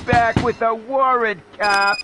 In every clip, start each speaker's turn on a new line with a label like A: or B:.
A: back with a warrant, cop.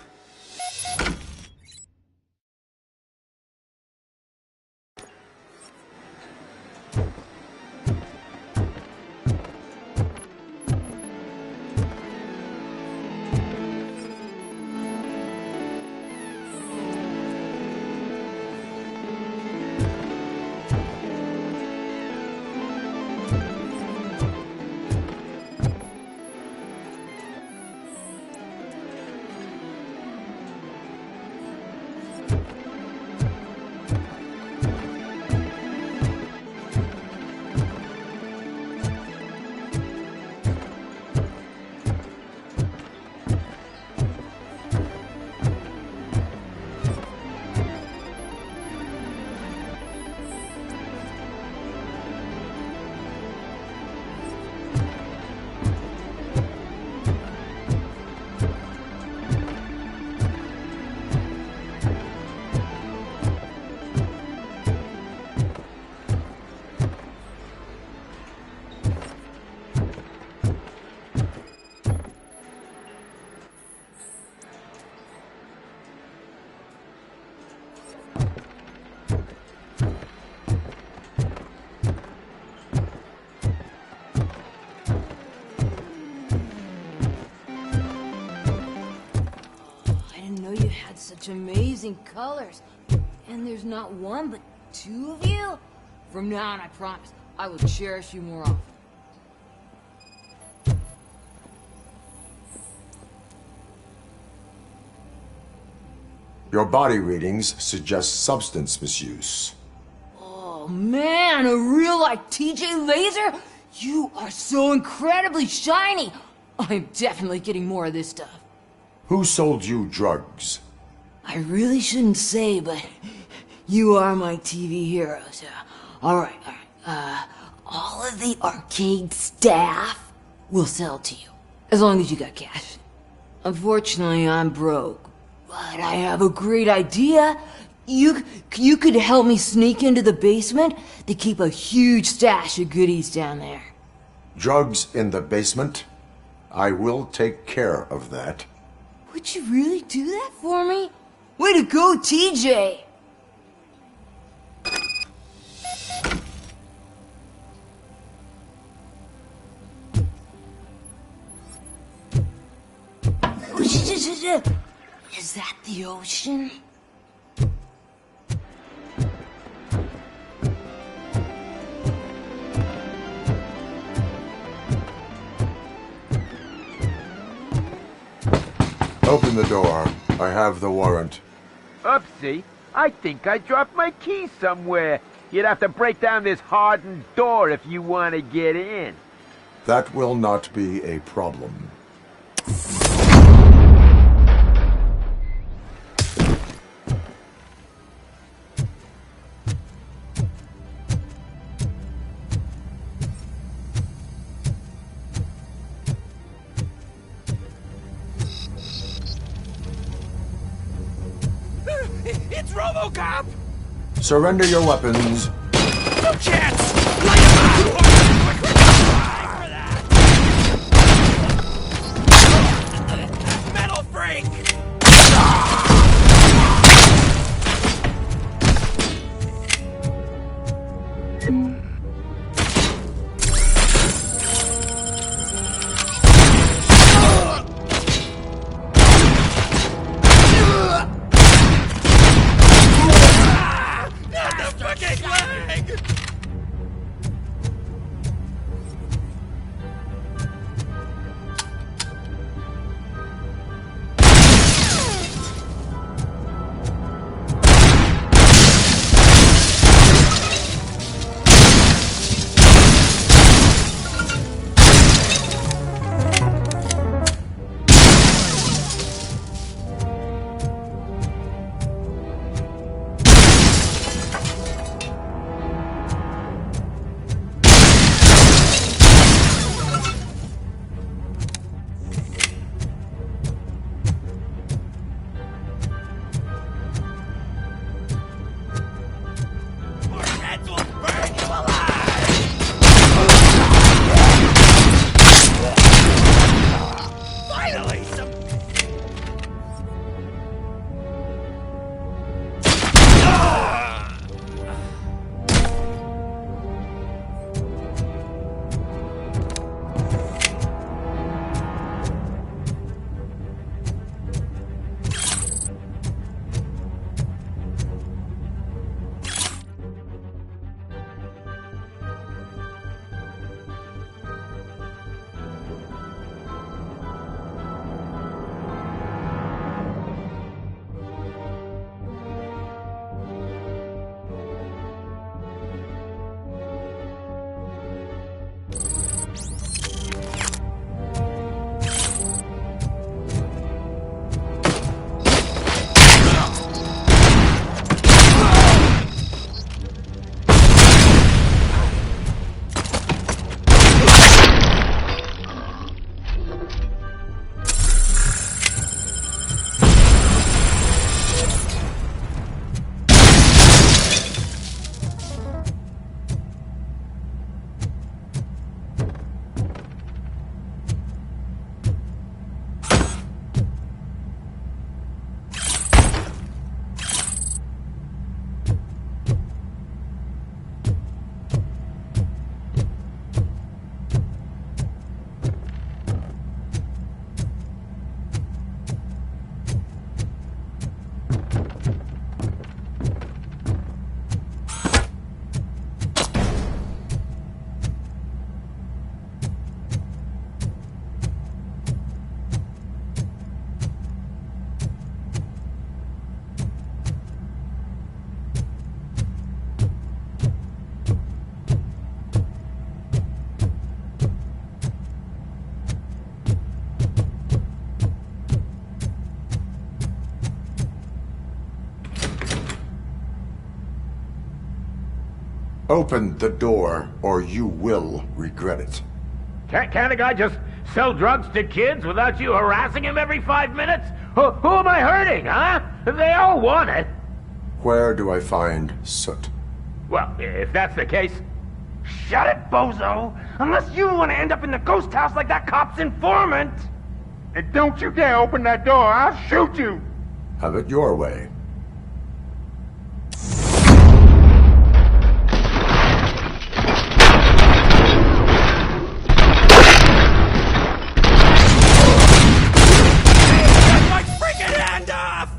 B: Such amazing colors. And there's not one, but two of you? From now on, I promise, I will cherish you more often.
C: Your body readings suggest substance misuse.
B: Oh man, a real like TJ Laser? You are so incredibly shiny! I'm definitely getting more of this stuff.
C: Who sold you drugs?
B: I really shouldn't say, but you are my TV heroes. Alright. All of the arcade staff will sell to you, as long as you got cash. Unfortunately, I'm broke, but I have a great idea. You could help me sneak into the basement to keep a huge stash of goodies down there.
C: Drugs in the basement? I will take care of that.
B: Would you really do that for me? Way to go, TJ! Is that the ocean?
C: Open the door. I have the warrant.
A: Oopsie, I think I dropped my key somewhere. You'd have to break down this hardened door if you want to get in.
C: That will not be a problem.
D: It's Robocop!
C: Surrender your weapons.
D: No chance! Light him up! Quick, for that! Metal freak! Not the fucking leg!
C: Open the door, or you will regret it.
A: Can't a guy just sell drugs to kids without you harassing him every 5 minutes? Who am I hurting, huh? They all want it.
C: Where do I find Soot?
A: Well, if that's the case...
E: Shut it, bozo! Unless you want to end up in the ghost house like that cop's informant!
F: And don't you dare open that door, I'll shoot you!
C: Have it your way.
D: My freaking hand off!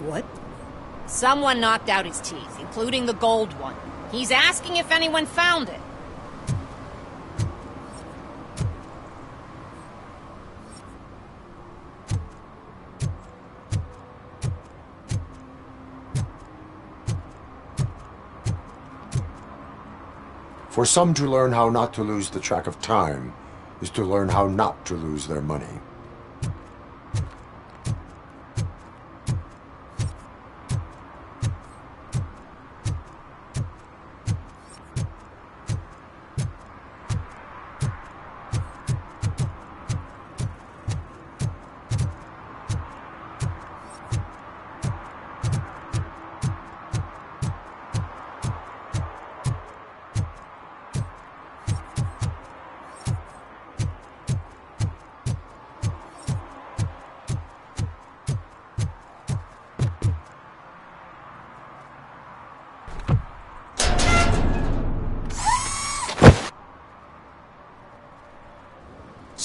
G: What? Someone knocked out his teeth, including the gold one. He's asking if anyone found it.
C: For some to learn how not to lose the track of time is to learn how not to lose their money.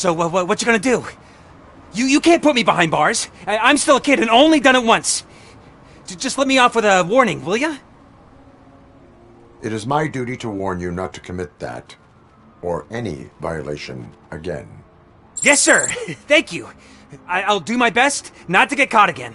D: So, what you gonna do? You can't put me behind bars. I'm still a kid and only done it once. Just let me off with a warning, will ya?
C: It is my duty to warn you not to commit that, or any violation again.
D: Yes, sir. Thank you. I'll do my best not to get caught again.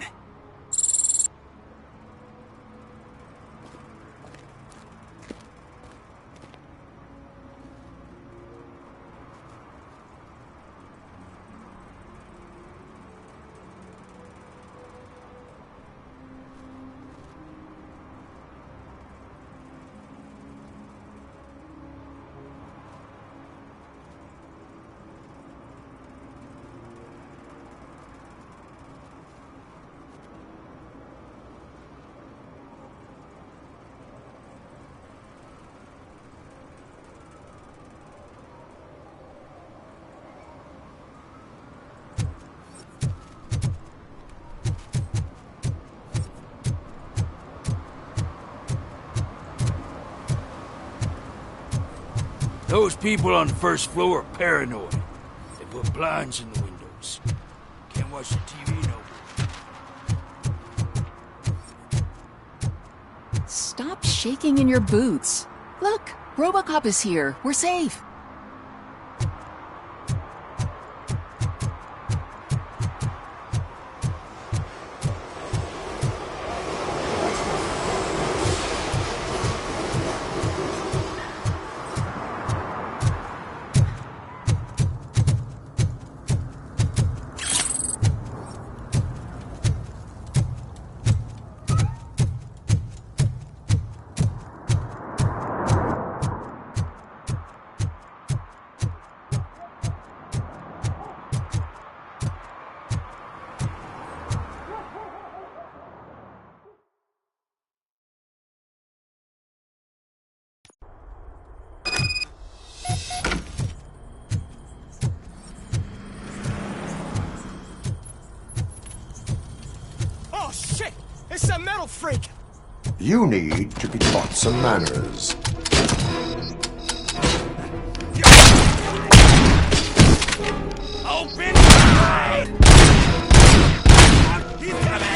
H: Those people on the first floor are paranoid. They put blinds in the windows. Can't watch the TV no more.
I: Stop shaking in your boots. Look, Robocop is here. We're safe.
D: Oh, shit! It's a metal freak!
C: You need to be taught some manners.
H: Open wide! He's coming!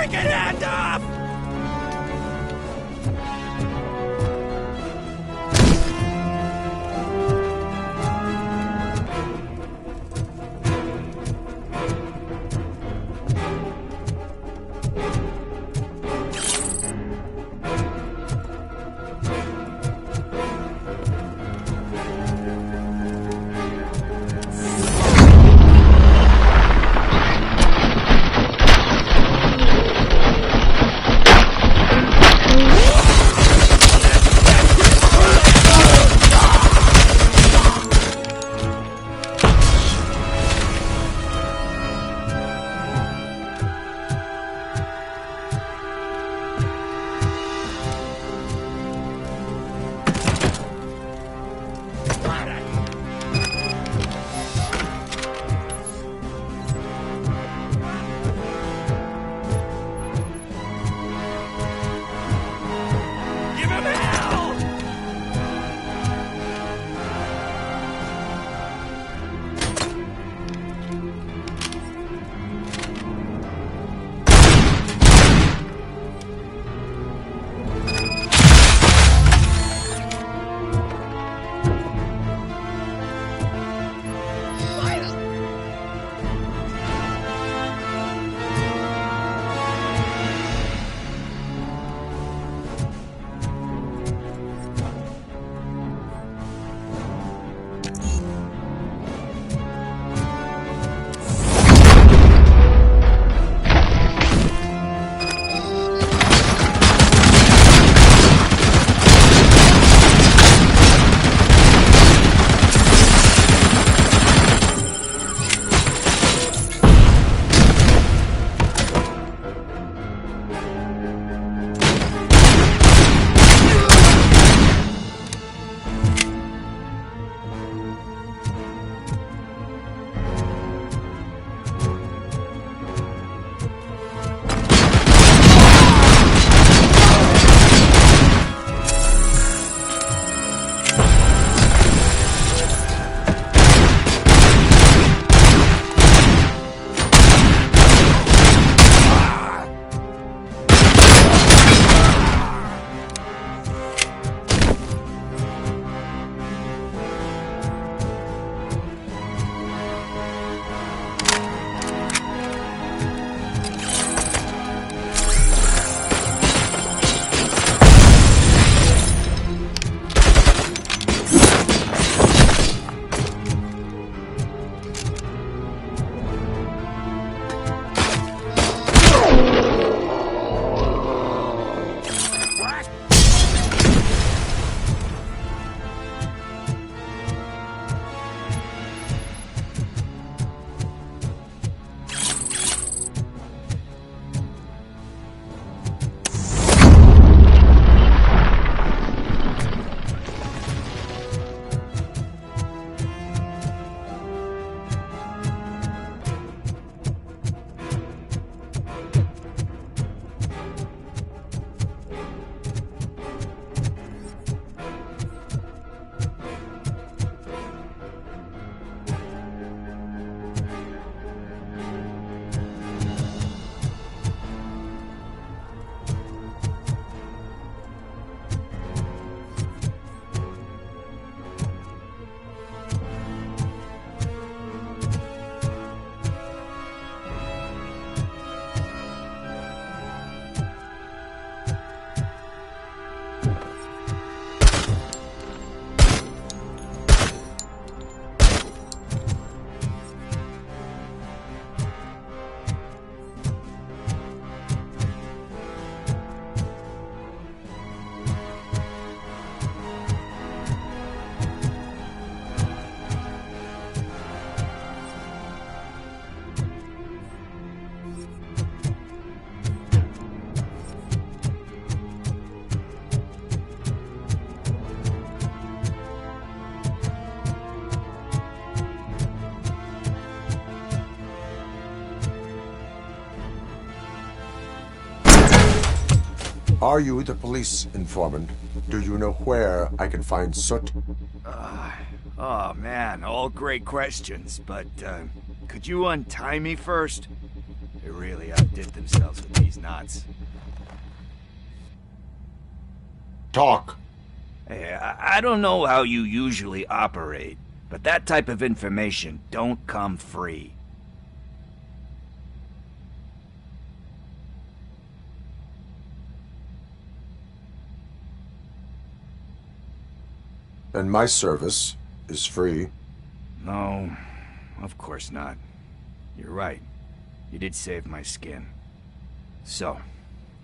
H: freaking hand up!
C: Are you the police informant? Do you know where I can find Soot?
H: Oh man, all great questions, but could you untie me first? They really outdid themselves with these knots.
C: Talk.
H: Hey, I don't know how you usually operate, but that type of information don't come free.
C: And my service is free.
H: No, of course not. You're right. You did save my skin. So,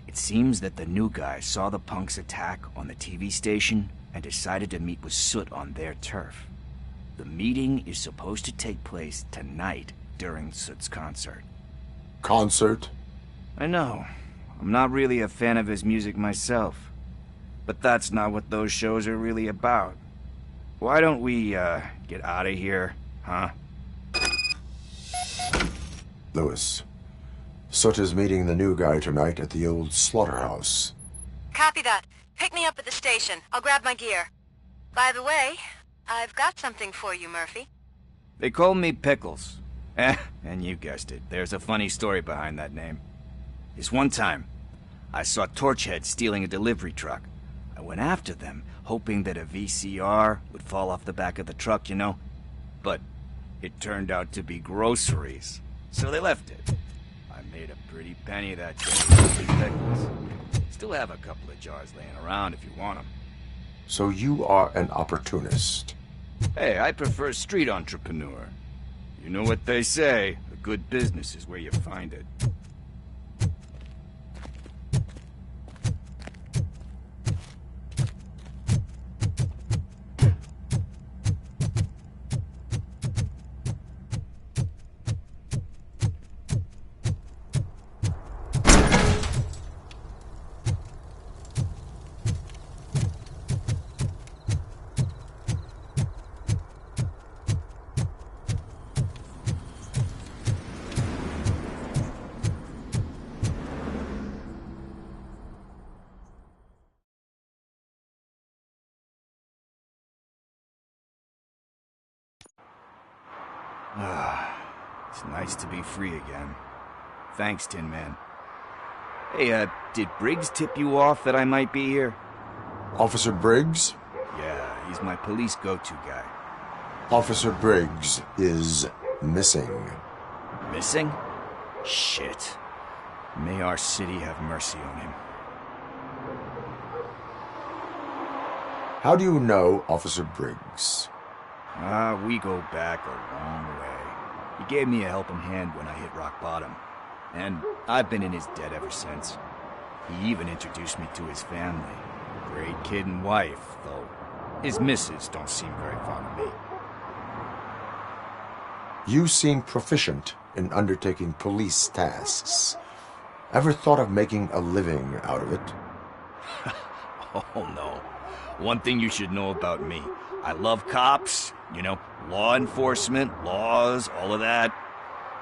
H: it seems that the new guy saw the punks' attack on the TV station and decided to meet with Soot on their turf. The meeting is supposed to take place tonight during Soot's concert.
C: Concert?
H: I know. I'm not really a fan of his music myself. But that's not what those shows are really about. Why don't we, get out of here, huh?
C: Lewis. Soot is meeting the new guy tonight at the old slaughterhouse.
J: Copy that. Pick me up at the station. I'll grab my gear. By the way, I've got something for you, Murphy.
H: They call me Pickles. And you guessed it. There's a funny story behind that name. This one time, I saw Torchhead stealing a delivery truck. I went after them, hoping that a VCR would fall off the back of the truck, you know? But it turned out to be groceries. So they left it. I made a pretty penny that day with these pickles. Still have a couple of jars laying around if you want them.
C: So you are an opportunist.
H: Hey, I prefer street entrepreneur. You know what they say, a good business is where you find it. It's nice to be free again. Thanks, Tin Man. Hey, did Briggs tip you off that I might be here?
C: Officer Briggs?
H: Yeah, he's my police go-to guy.
C: Officer Briggs is missing.
H: Missing? Shit. May our city have mercy on him.
C: How do you know Officer Briggs?
H: We go back a long way. He gave me a helping hand when I hit rock bottom. And I've been in his debt ever since. He even introduced me to his family. Great kid and wife, though his missus don't seem very fond of me.
C: You seem proficient in undertaking police tasks. Ever thought of making a living out of it?
H: Oh no. One thing you should know about me. I love cops, you know, law enforcement, laws, all of that.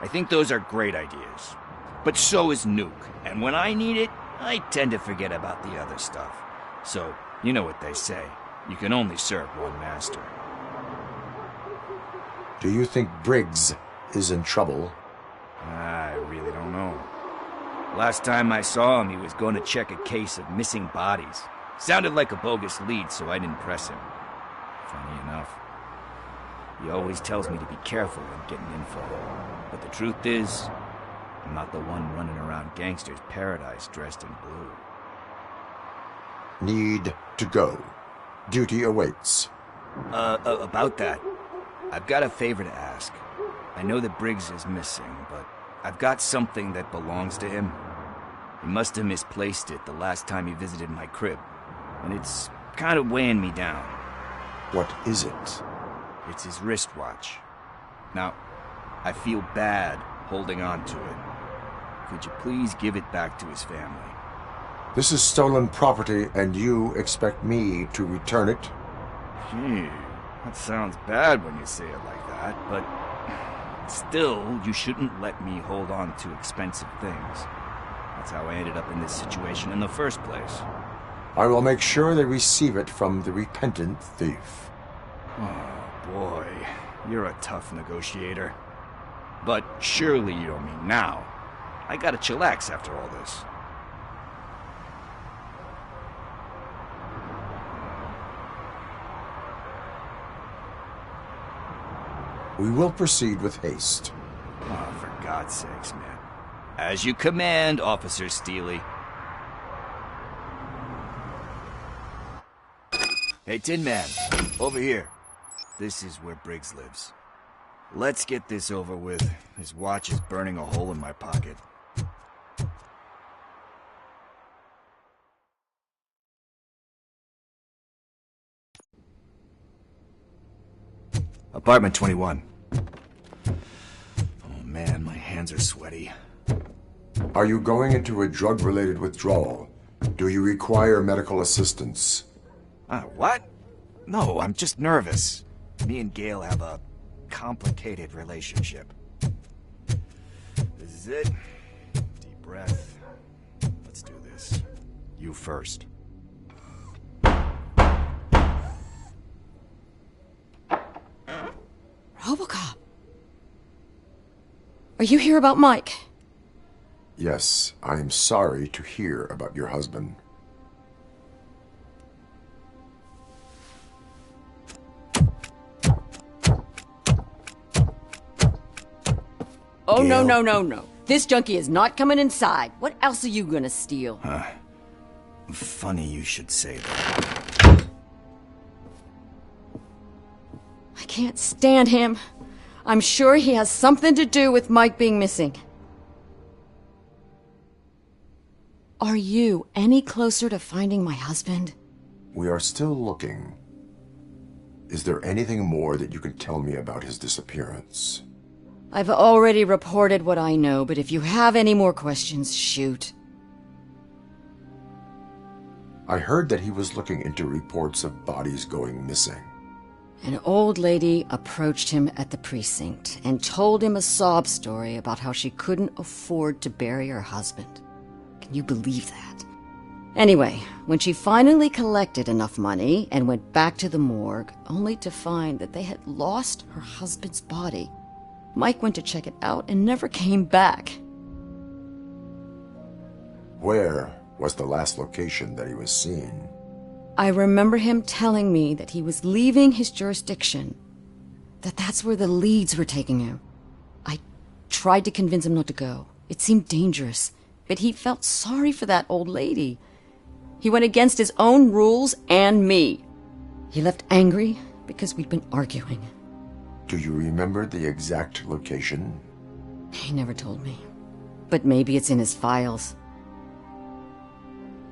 H: I think those are great ideas. But so is Nuke, and when I need it, I tend to forget about the other stuff. So, you know what they say. You can only serve one master.
C: Do you think Briggs is in trouble?
H: I really don't know. Last time I saw him, he was going to check a case of missing bodies. Sounded like a bogus lead, so I didn't press him. Funny enough. He always tells me to be careful when getting info. But the truth is, I'm not the one running around gangsters' paradise dressed in blue.
C: Need to go. Duty awaits.
H: About that, I've got a favor to ask. I know that Briggs is missing, but I've got something that belongs to him. He must have misplaced it the last time he visited my crib, and it's kind of weighing me down.
C: What is it?
H: It's his wristwatch. Now, I feel bad holding on to it. Could you please give it back to his family?
C: This is stolen property, and you expect me to return it?
H: Gee, that sounds bad when you say it like that, but still, you shouldn't let me hold on to expensive things. That's how I ended up in this situation in the first place.
C: I will make sure they receive it from the repentant thief.
H: Oh, boy. You're a tough negotiator. But surely you don't mean now. I gotta chillax after all this.
C: We will proceed with haste.
H: Oh, for God's sakes, man. As you command, Officer Steely. Hey, Tin Man, over here. This is where Briggs lives. Let's get this over with. His watch is burning a hole in my pocket. Apartment 21. Oh man, my hands are sweaty.
C: Are you going into a drug-related withdrawal? Do you require medical assistance?
H: What? No, I'm just nervous. Me and Gail have a complicated relationship. This is it. Deep breath. Let's do this. You first.
K: Robocop. Are you here about Mike?
C: Yes, I am sorry to hear about your husband.
K: Oh, Gail? No. This junkie is not coming inside. What else are you gonna steal?
H: Funny you should say that.
K: I can't stand him. I'm sure he has something to do with Mike being missing. Are you any closer to finding my husband?
C: We are still looking. Is there anything more that you can tell me about his disappearance?
K: I've already reported what I know, but if you have any more questions, shoot.
C: I heard that he was looking into reports of bodies going missing.
K: An old lady approached him at the precinct and told him a sob story about how she couldn't afford to bury her husband. Can you believe that? Anyway, when she finally collected enough money and went back to the morgue, only to find that they had lost her husband's body, Mike went to check it out and never came back.
C: Where was the last location that he was seen?
K: I remember him telling me that he was leaving his jurisdiction, that's where the leads were taking him. I tried to convince him not to go. It seemed dangerous, but he felt sorry for that old lady. He went against his own rules and me. He left angry because we'd been arguing.
C: Do you remember the exact location?
K: He never told me, but maybe it's in his files.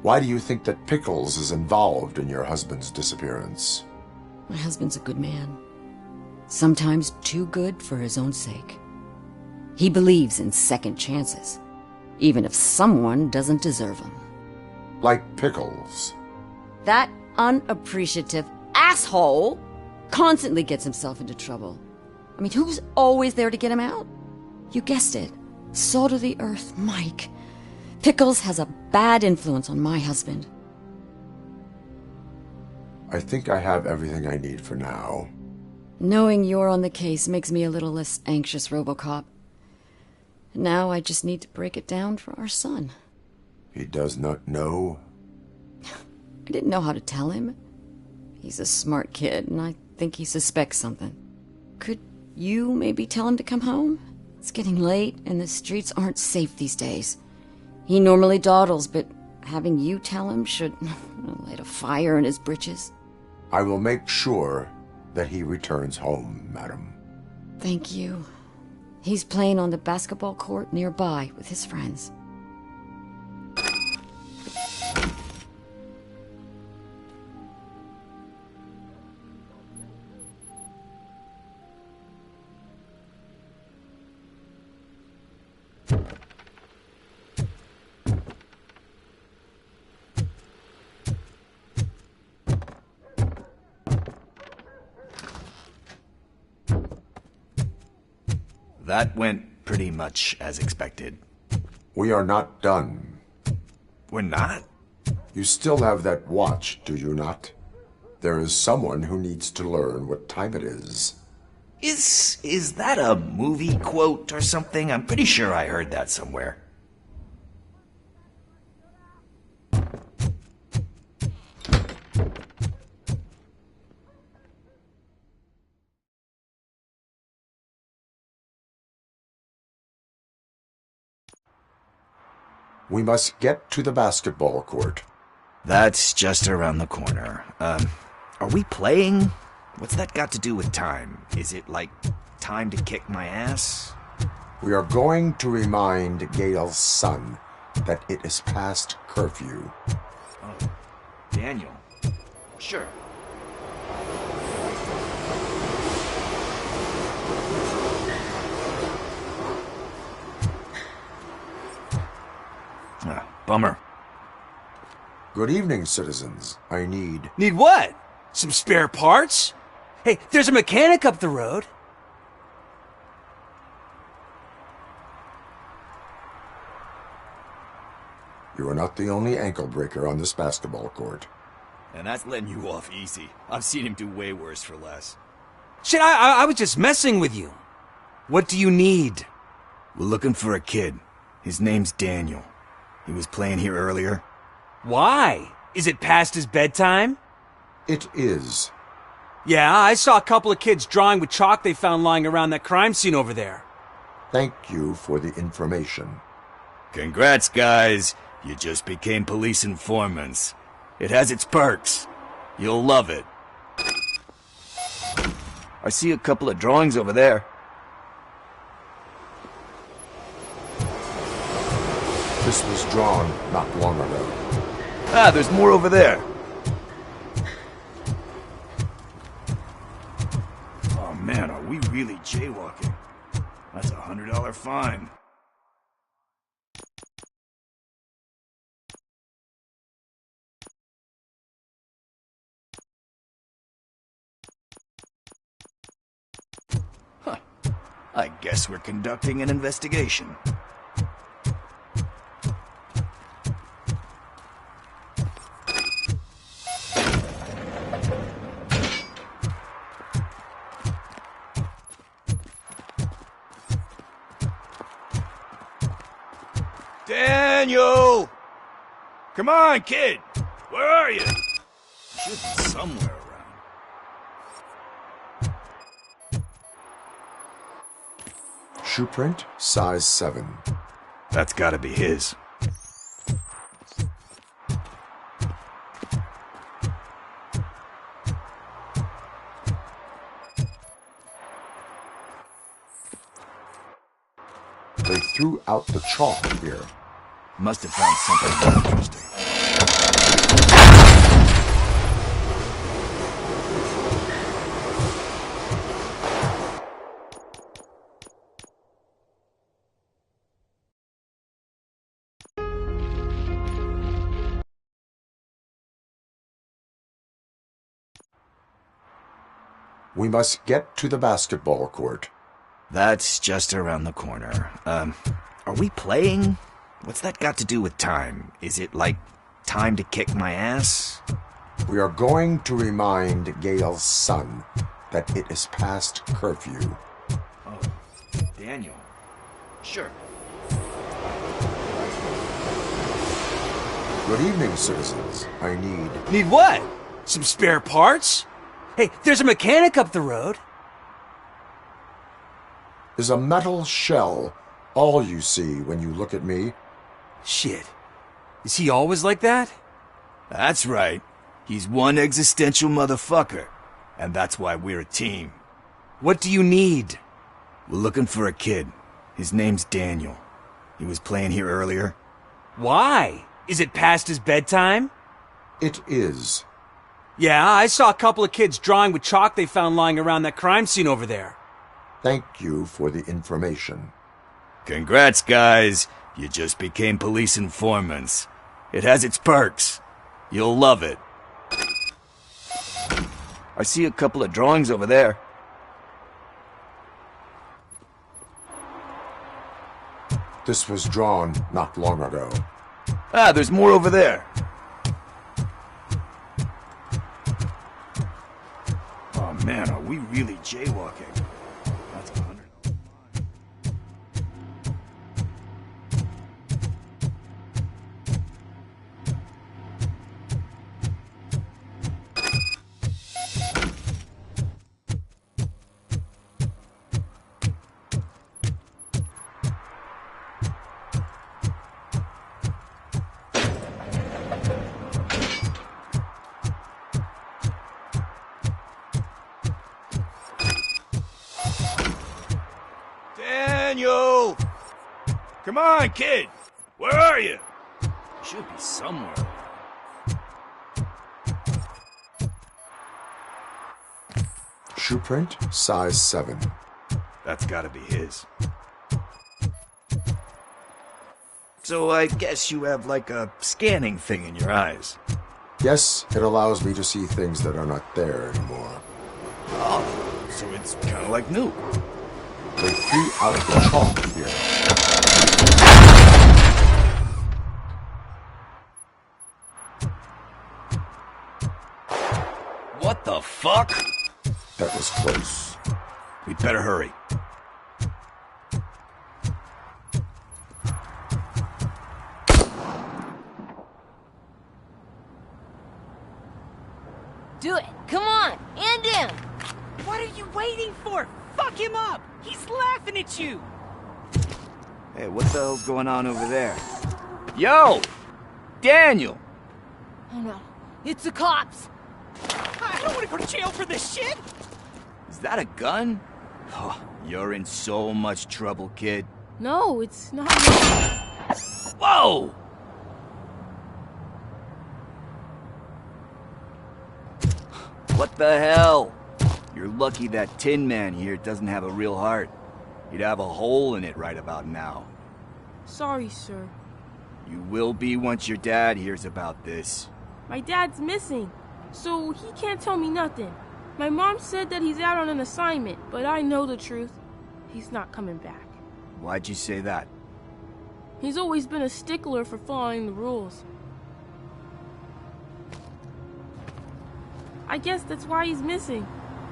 C: Why do you think that Pickles is involved in your husband's disappearance?
K: My husband's a good man. Sometimes too good for his own sake. He believes in second chances, even if someone doesn't deserve them.
C: Like Pickles.
K: That unappreciative asshole constantly gets himself into trouble. I mean, who's always there to get him out? You guessed it. Salt of the earth, Mike. Pickles has a bad influence on my husband.
C: I think I have everything I need for now.
K: Knowing you're on the case makes me a little less anxious, Robocop. Now I just need to break it down for our son.
C: He does not know?
K: I didn't know how to tell him. He's a smart kid, and I think he suspects something. Could you maybe tell him to come home? It's getting late, and the streets aren't safe these days. He normally dawdles, but having you tell him should light a fire in his britches.
C: I will make sure that he returns home, madam.
K: Thank you. He's playing on the basketball court nearby with his friends.
H: That went pretty much as expected.
C: We are not done.
H: We're not?
C: You still have that watch, do you not? There is someone who needs to learn what time it is.
H: Is that a movie quote or something? I'm pretty sure I heard that somewhere.
C: We must get to the basketball court.
H: That's just around the corner. Are we playing? What's that got to do with time? Is it like time to kick my ass?
C: We are going to remind Gail's son that it is past curfew.
H: Oh, Daniel. Sure. Bummer.
C: Good evening, citizens. I need...
D: Need what? Some spare parts? Hey, there's a mechanic up the road.
C: You are not the only ankle breaker on this basketball court.
H: And that's letting you off easy. I've seen him do way worse for less.
D: Shit, I was just messing with you. What do you need?
H: We're looking for a kid. His name's Daniel. He was playing here earlier.
D: Why? Is it past his bedtime?
C: It is.
D: Yeah, I saw a couple of kids drawing with chalk they found lying around that crime scene over there.
C: Thank you for the information.
H: Congrats, guys. You just became police informants. It has its perks. You'll love it. I see a couple of drawings over there.
C: This was drawn not long ago.
H: Ah, there's more over there. Oh man, are we really jaywalking? That's a $100 fine. Huh. I guess we're conducting an investigation. Daniel! Come on, kid! Where are you? Should be somewhere around.
C: Shoe print, size 7.
H: That's gotta be his.
C: They threw out the chalk here.
H: Must have found something interesting.
C: We must get to the basketball court.
H: That's just around the corner. Are we playing? What's that got to do with time? Is it like time to kick my ass?
C: We are going to remind Gail's son that it is past curfew.
H: Oh, Daniel. Sure.
C: Good evening, citizens. I need...
D: Need what? Some spare parts? Hey, there's a mechanic up the road.
C: Is a metal shell all you see when you look at me?
D: Shit. Is he always like that?
H: That's right. He's one existential motherfucker. And that's why we're a team.
D: What do you need?
H: We're looking for a kid. His name's Daniel. He was playing here earlier.
D: Why? Is it past his bedtime?
C: It is.
D: Yeah, I saw a couple of kids drawing with chalk they found lying around that crime scene over there.
C: Thank you for the information.
H: Congrats, guys. You just became police informants. It has its perks. You'll love it. I see a couple of drawings over there.
C: This was drawn not long ago.
H: Ah, there's more over there. Oh man, are we really jaywalking? That's a $100 fine. Daniel! Come on, kid! Where are you? You should be somewhere.
C: Shoe print, size 7.
H: That's gotta be his. So I guess you have like a scanning thing in your eyes.
C: Yes, it allows me to see things that are not there anymore.
H: Oh, so it's kind of like new.
C: They threw out the chalk here.
H: What the fuck?
C: That was close.
H: We'd better hurry.
G: Do it. Come on. And him.
D: What are you waiting for? Fuck him up! He's laughing at you!
H: Hey, what the hell's going on over there? Yo! Daniel!
G: Oh no. It's the cops.
D: I don't want to go to jail for this shit!
H: Is that a gun? Oh, you're in so much trouble, kid.
G: No, it's not.
H: Whoa! What the hell? You're lucky that Tin Man here doesn't have a real heart. He'd have a hole in it right about now.
L: Sorry, sir.
H: You will be once your dad hears about this.
L: My dad's missing, so he can't tell me nothing. My mom said that he's out on an assignment, but I know the truth. He's not coming back.
H: Why'd you say that?
L: He's always been a stickler for following the rules. I guess that's why he's missing.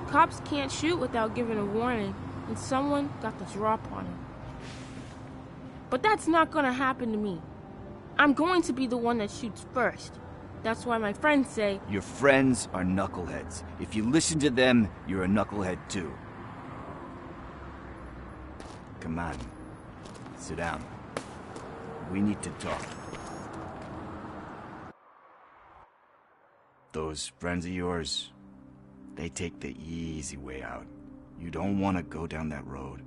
L: Cops can't shoot without giving a warning, and someone got the drop on him. But that's not gonna happen to me. I'm going to be the one that shoots first. That's why my friends say...
H: Your friends are knuckleheads. If you listen to them, you're a knucklehead too. Come on. Sit down. We need to talk. Those friends of yours, they take the easy way out. You don't want to go down that road.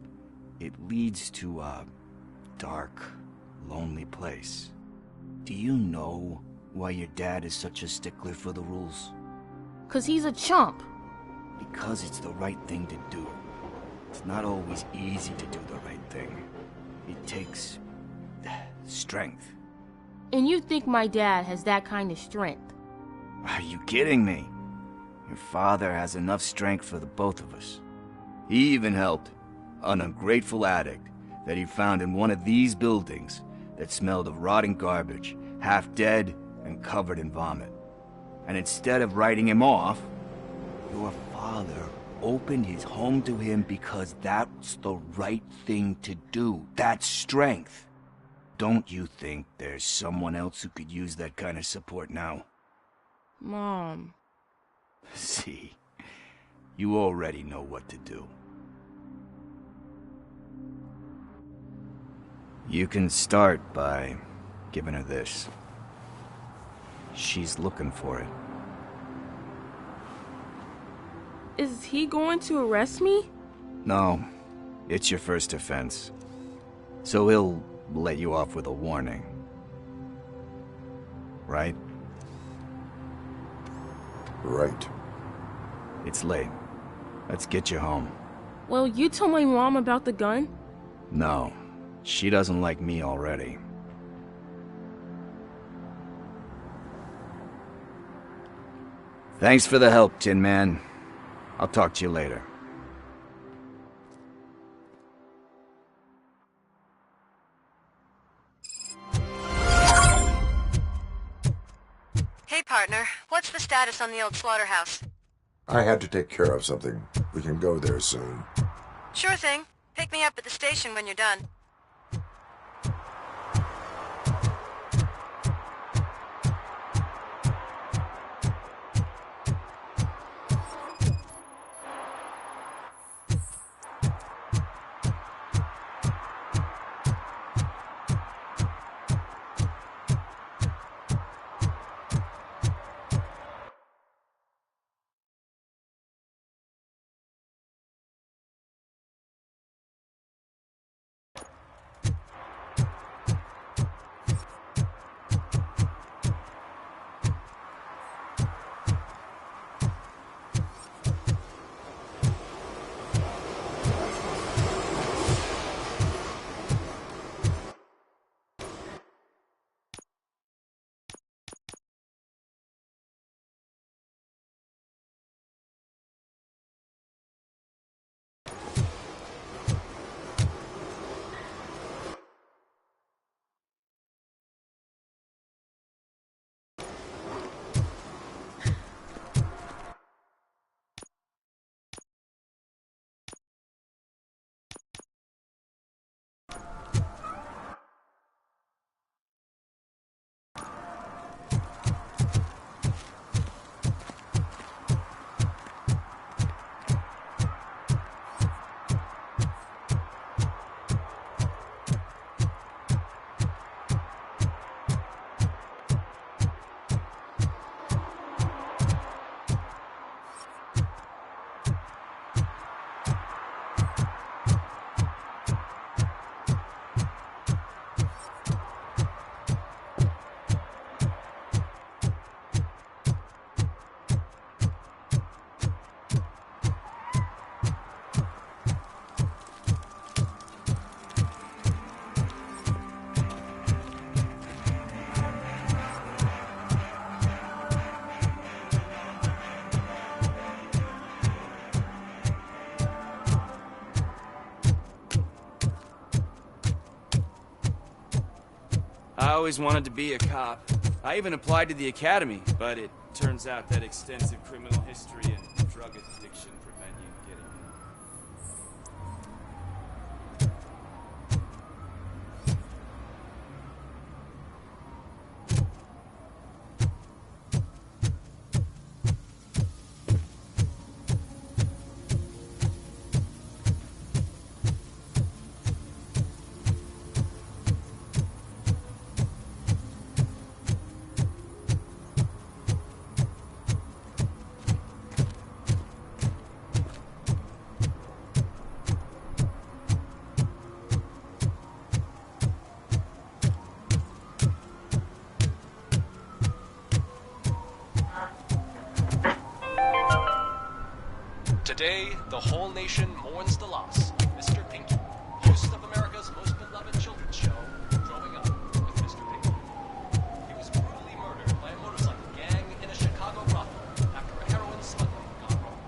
H: It leads to a dark, lonely place. Do you know why your dad is such a stickler for the rules?
L: 'Cause he's a chump.
H: Because it's the right thing to do. It's not always easy to do the right thing. It takes strength.
L: And you think my dad has that kind of strength?
H: Are you kidding me? Your father has enough strength for the both of us. He even helped an ungrateful addict that he found in one of these buildings that smelled of rotting garbage, half dead and covered in vomit. And instead of writing him off, your father opened his home to him because that's the right thing to do. That's strength. Don't you think there's someone else who could use that kind of support now?
L: Mom.
H: See, you already know what to do. You can start by giving her this. She's looking for it.
L: Is he going to arrest me?
H: No, it's your first offense. So he'll let you off with a warning. Right?
C: Right.
H: It's late. Let's get you home.
L: Well, you told my mom about the gun?
H: No, she doesn't like me already. Thanks for the help, Tin Man. I'll talk to you later.
J: Hey, partner. What's the status on the old slaughterhouse?
C: I had to take care of something. We can go there soon.
J: Sure thing. Pick me up at the station when you're done.
D: always wanted to be a cop. I even applied to the academy, but it turns out that extensive criminal history and drug addiction prevent you getting in.
M: Today, the whole nation mourns the loss of Mr. Pinky, host of America's most beloved children's show, Growing Up with Mr. Pinky. He was brutally murdered by a motorcycle gang in a Chicago brothel after a heroin smuggling gone wrong.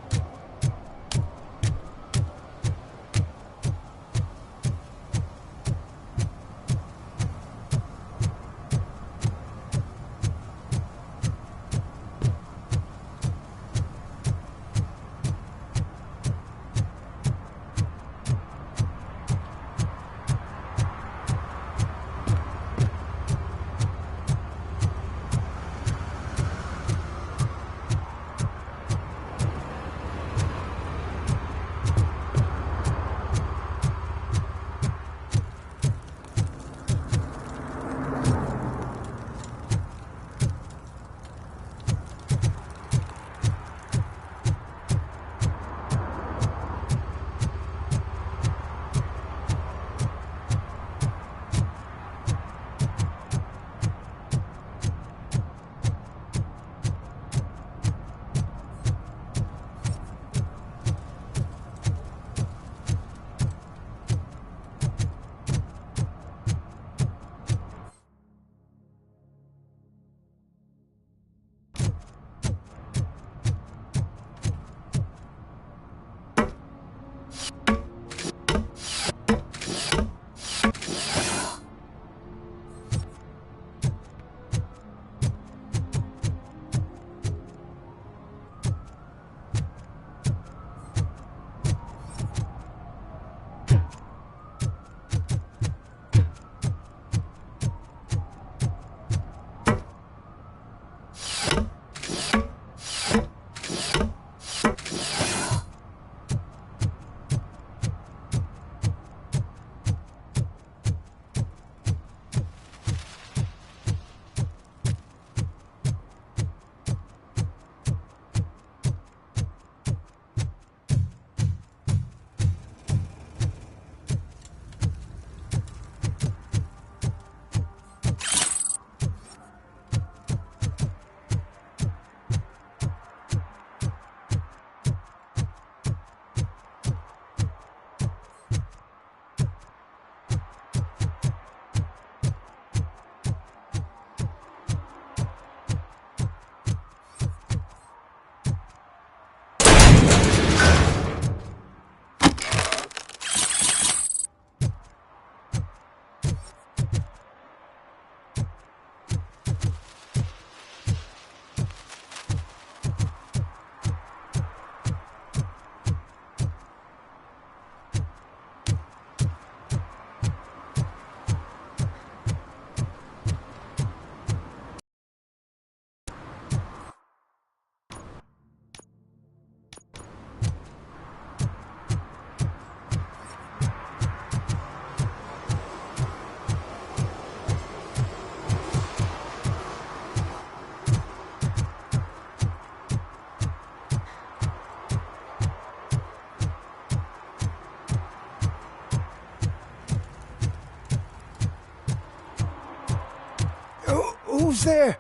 E: Who's there?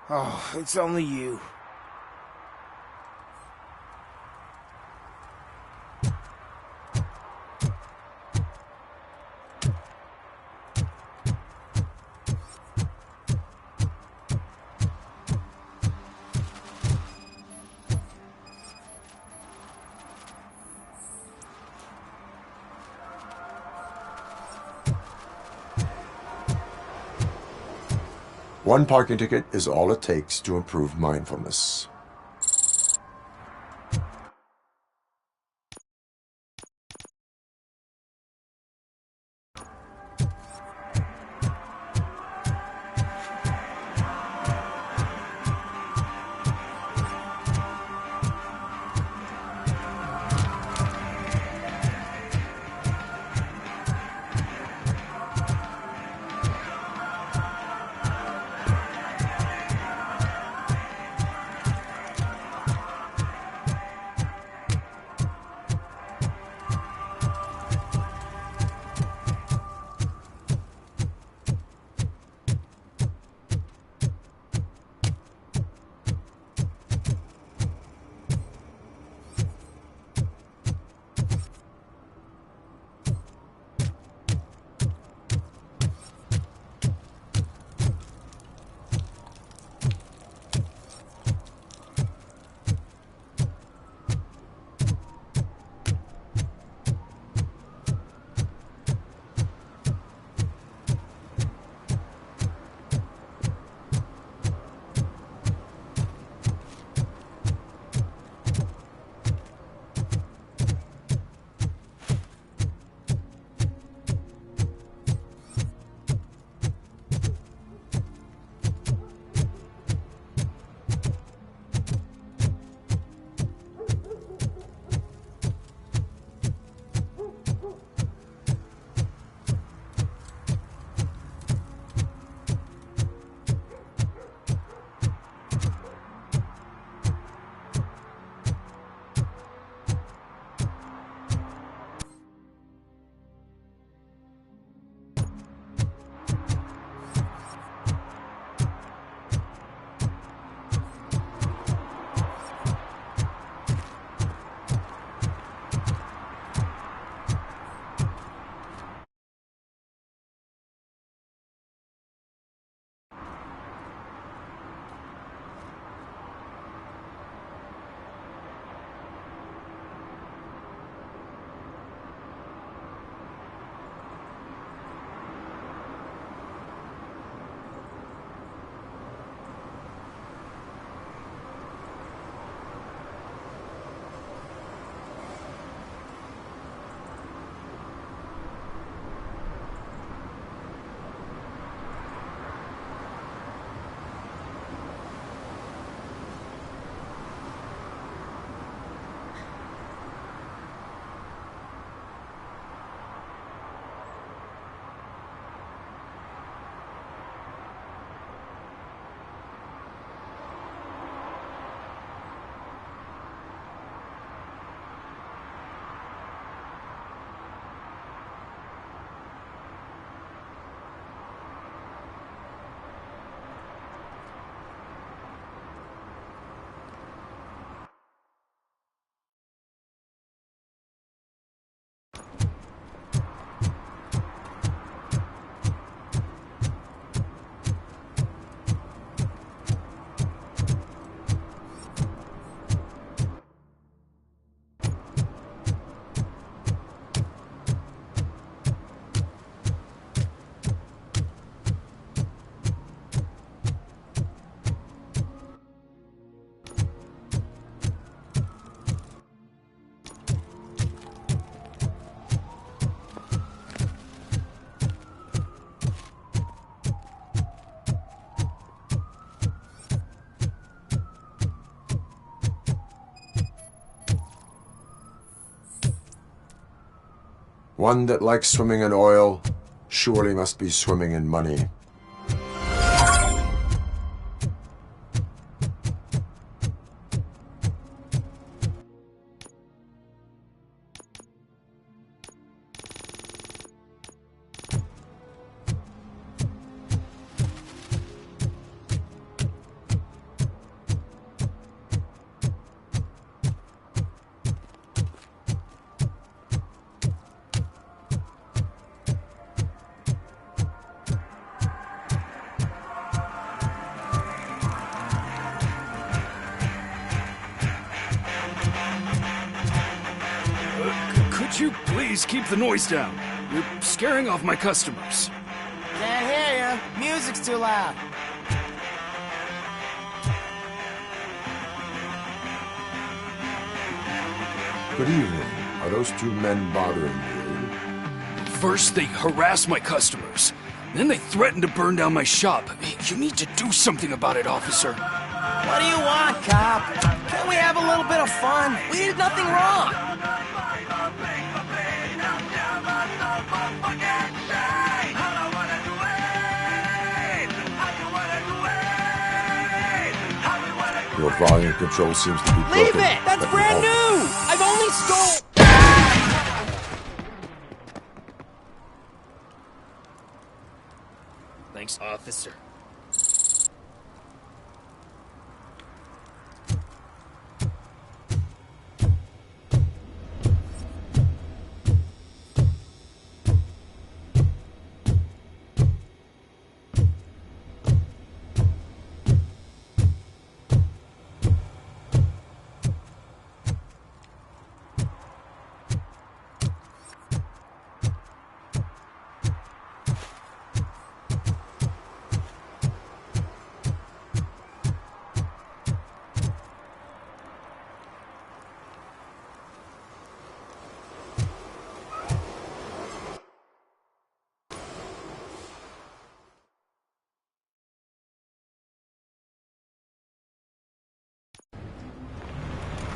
E: Oh, it's only you.
C: One parking ticket is all it takes to improve mindfulness. One that likes swimming in oil surely must be swimming in money.
N: Could you please keep the noise down? You're scaring off my customers.
O: Can't hear you. Music's too loud.
C: Good evening. Are those two men bothering you?
N: First, they harass my customers. Then they threaten to burn down my shop. You need to do something about it, officer.
O: What do you want, cop? Can't we have a little bit of fun? We did nothing wrong.
C: Your volume control seems to be broken.
O: Leave it! That's brand new! I've only stole...
N: Thanks, officer.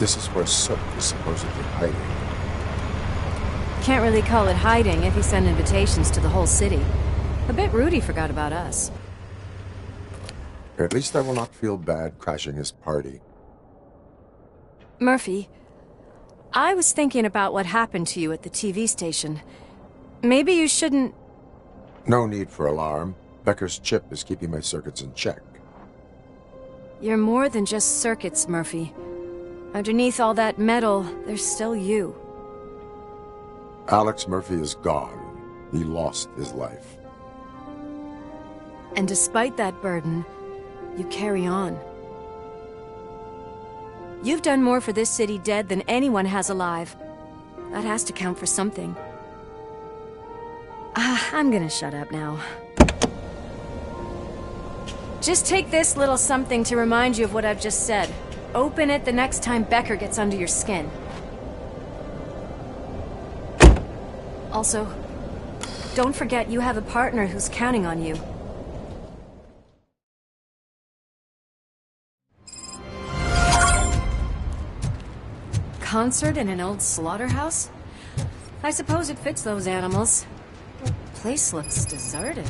C: This is where Soap is supposedly hiding.
P: Can't really call it hiding if he sent invitations to the whole city. A bit rude he forgot about us.
C: At least I will not feel bad crashing his party.
P: Murphy, I was thinking about what happened to you at the TV station. Maybe you shouldn't...
C: No need for alarm. Becker's chip is keeping my circuits in check.
P: You're more than just circuits, Murphy. Underneath all that metal, there's still you.
C: Alex Murphy is gone. He lost his life.
P: And despite that burden, you carry on. You've done more for this city dead than anyone has alive. That has to count for something. I'm gonna shut up now. Just take this little something to remind you of what I've just said. Open it the next time Becker gets under your skin. Also, don't forget you have a partner who's counting on you. Concert in an old slaughterhouse? I suppose it fits those animals. Place looks deserted.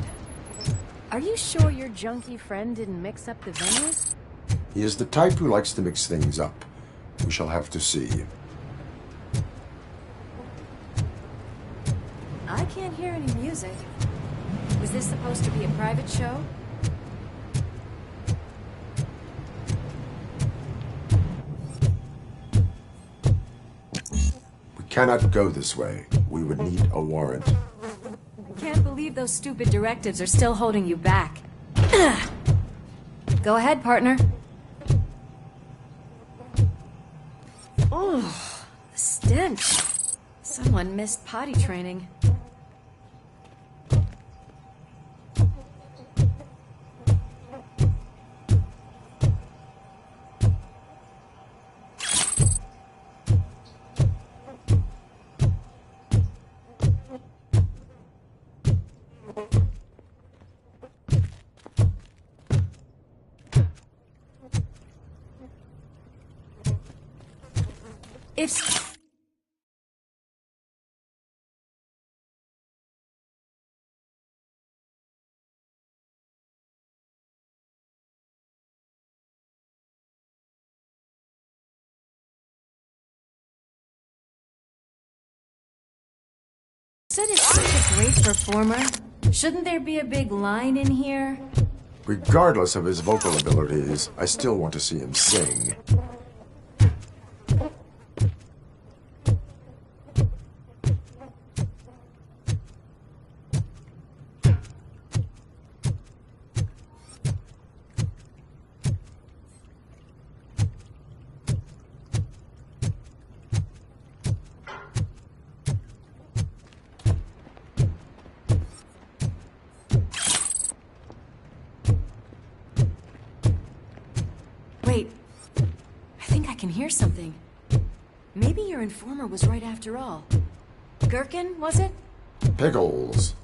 P: Are you sure your junkie friend didn't mix up the venues?
C: He is the type who likes to mix things up. We shall have to see.
P: I can't hear any music. Was this supposed to be a private show?
C: We cannot go this way. We would need a warrant.
P: I can't believe those stupid directives are still holding you back. Go ahead, partner. Oh, the stench. Someone missed potty training. It's... Said is such a great performer. Shouldn't there be a big line in here?
C: Regardless of his vocal abilities, I still want to see him sing.
P: Wait, I think I can hear something. Maybe your informer was right after all. Gherkin, was it?
C: Pickles.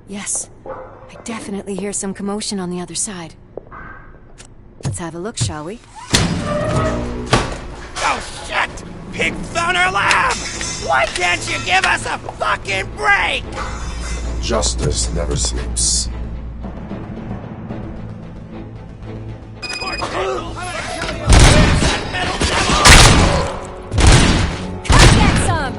P: Yes. I definitely hear some commotion on the other side. Let's have a look, shall we?
O: Oh, shit! Pig found our lab! Why can't you give us a fucking break?
C: Justice never sleeps.
P: Get some!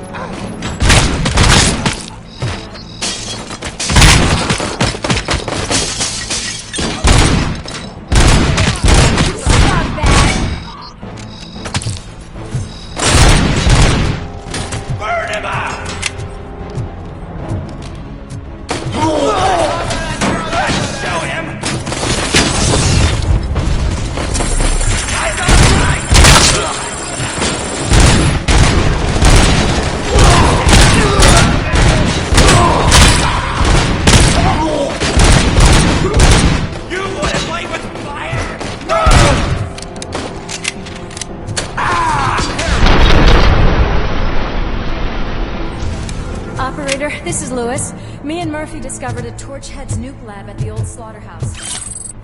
O: Burn him out! Show him! You wouldn't play with fire!
P: Operator, this is Lewis. Me and Murphy discovered a Torchhead's nuke lab at the old slaughterhouse.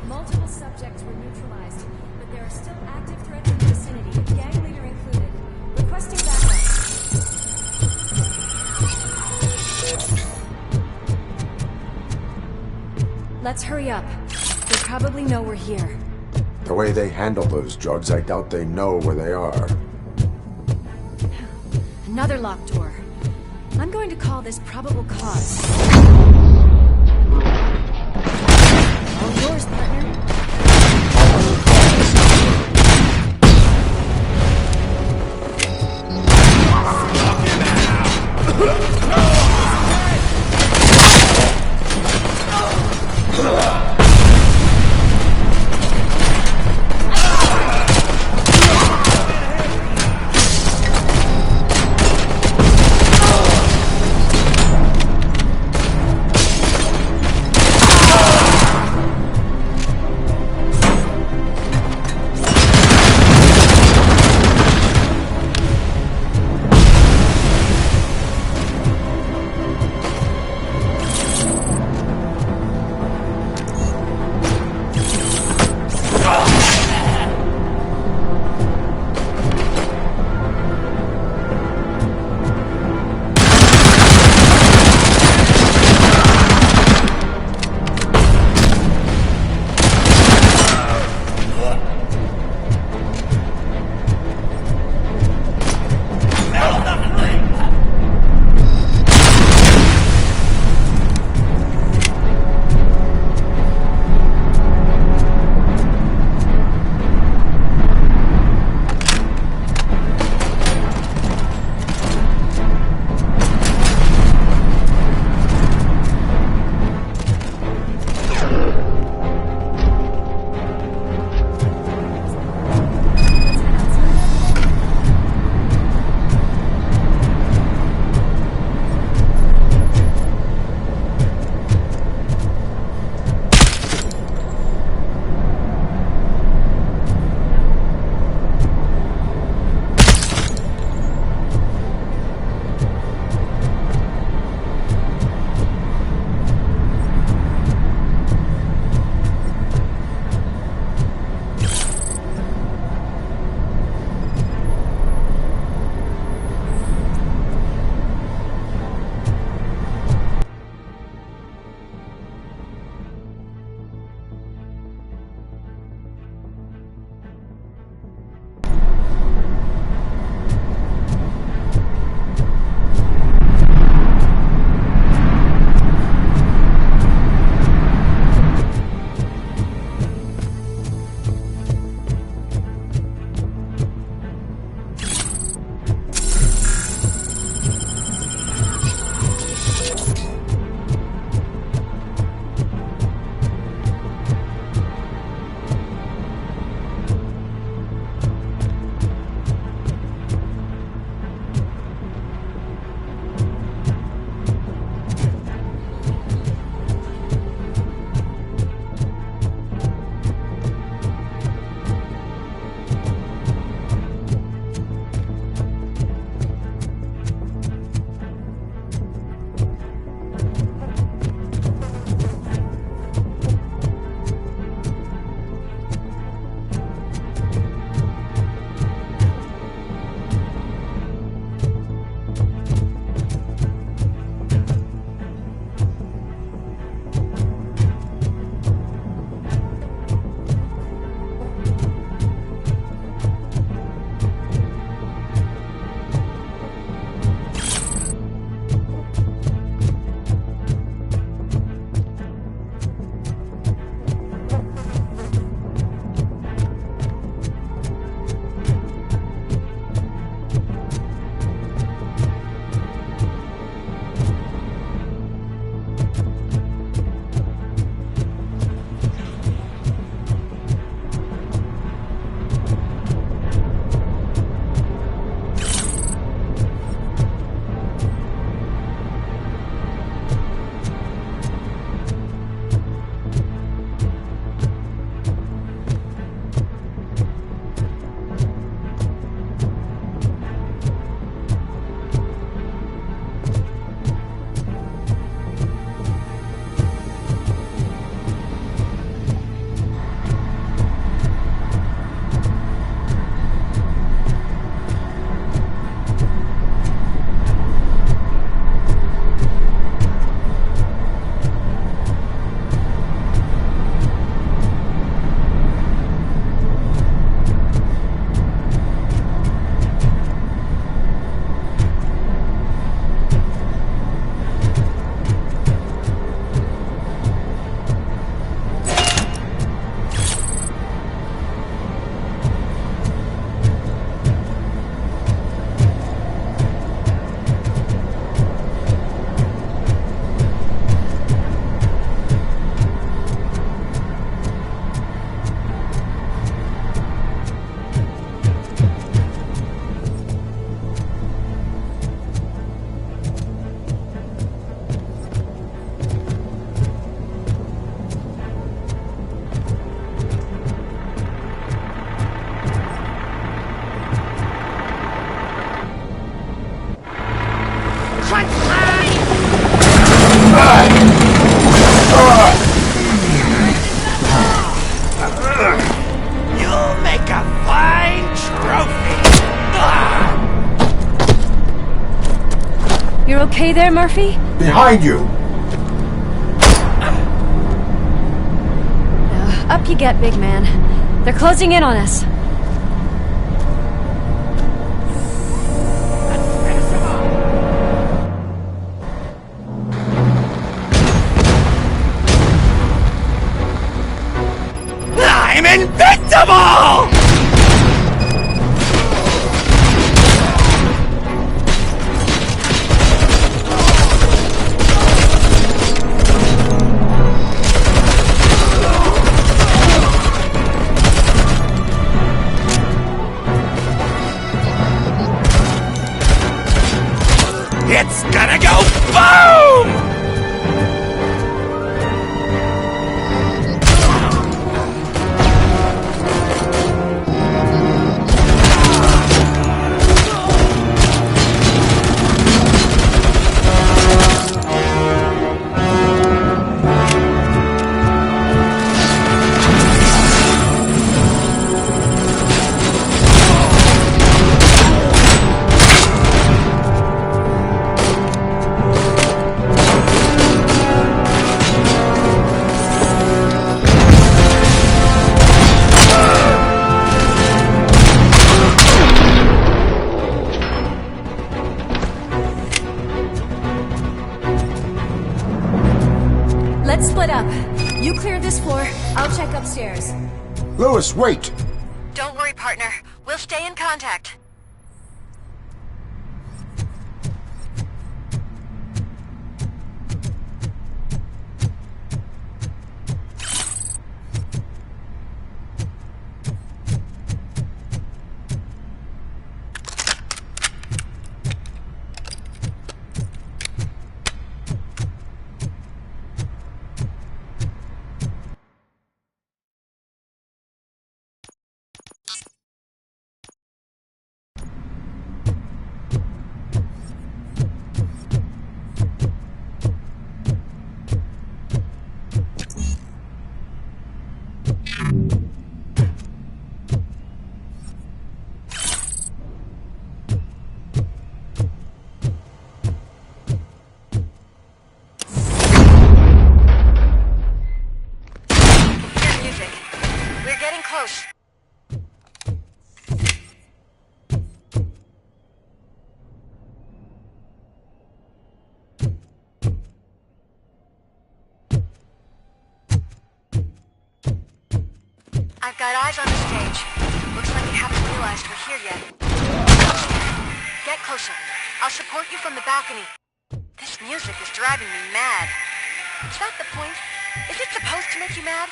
P: Multiple subjects were neutralized, but there are still active threats in the vicinity, gang leader included. Requesting backup. Let's hurry up. They probably know we're here.
C: The way they handle those drugs, I doubt they know where they are.
P: Another locked door. I'm going to call this probable cause. All yours, partner. you there, Murphy?
C: Behind you!
P: Up you get, big man. They're closing in on us.
O: I'm invincible! It's gonna go boom!
P: Let's split up. You clear this floor, I'll check upstairs.
C: Lewis, wait!
J: Don't worry, partner. We'll stay in contact. I've got eyes on the stage. Looks like they haven't realized we're here yet. Get closer. I'll support you from the balcony. This music is driving me mad. Is that the point? Is it supposed to make you mad?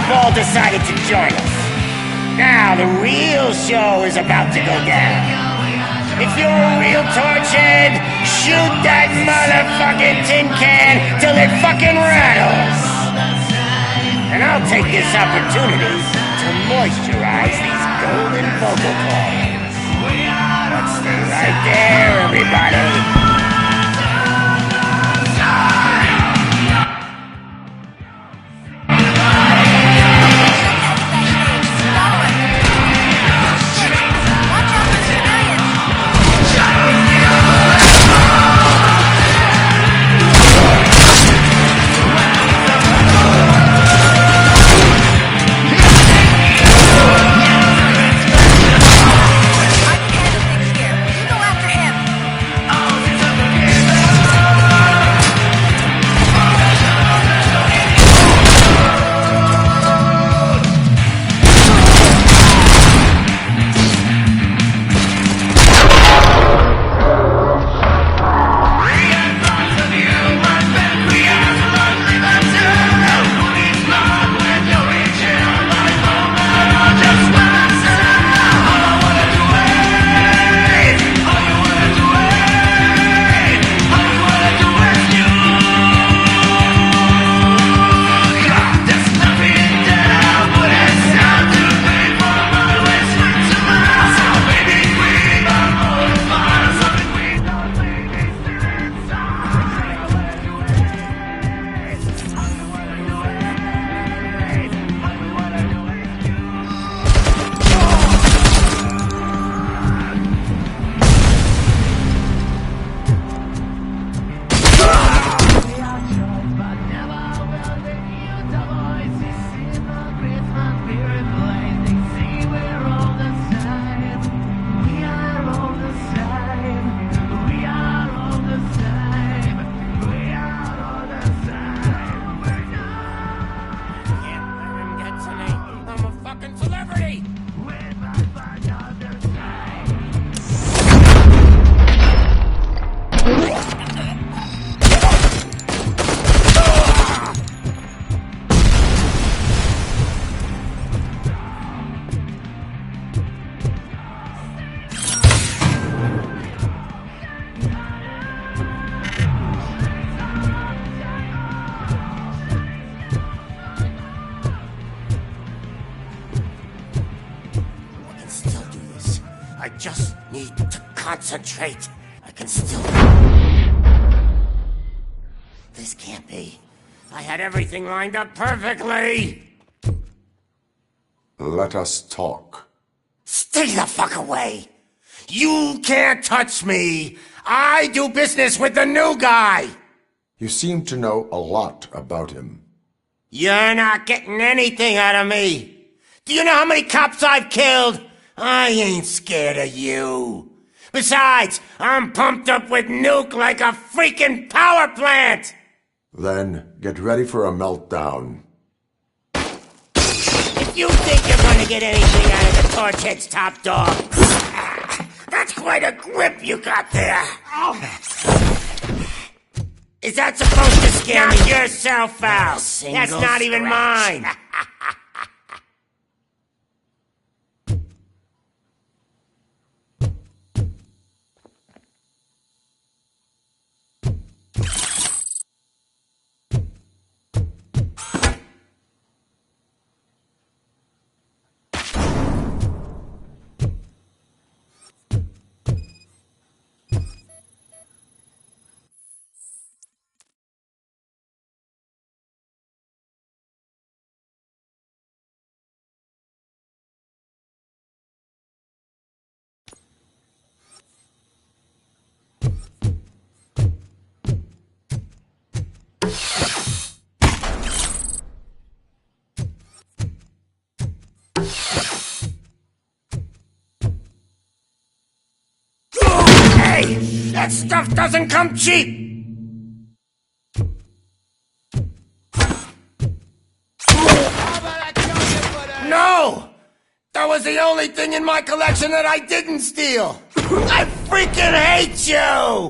E: Ball decided to join us. Now the real show is about to go down. If you're a real torchhead, shoot that motherfucking tin can till it fucking rattles. And I'll take this opportunity to moisturize these golden vocal cords. Let's stay right there, everybody. I just need to concentrate. I can still... This can't be. I had everything lined up perfectly.
C: Let us talk.
E: Stay the fuck away. You can't touch me. I do business with the new guy.
C: You seem to know a lot about him.
E: You're not getting anything out of me. Do you know how many cops I've killed? I ain't scared of you. Besides, I'm pumped up with nuke like a freaking power plant.
C: Then get ready for a meltdown.
E: If you think you're gonna get anything out of the Torchhead's top dog, that's quite a grip you got there. Is that supposed to scare me? Knock yourself out. That's not even mine. Hey, that stuff doesn't come cheap! No! That was the only thing in my collection that I didn't steal! I freaking hate you!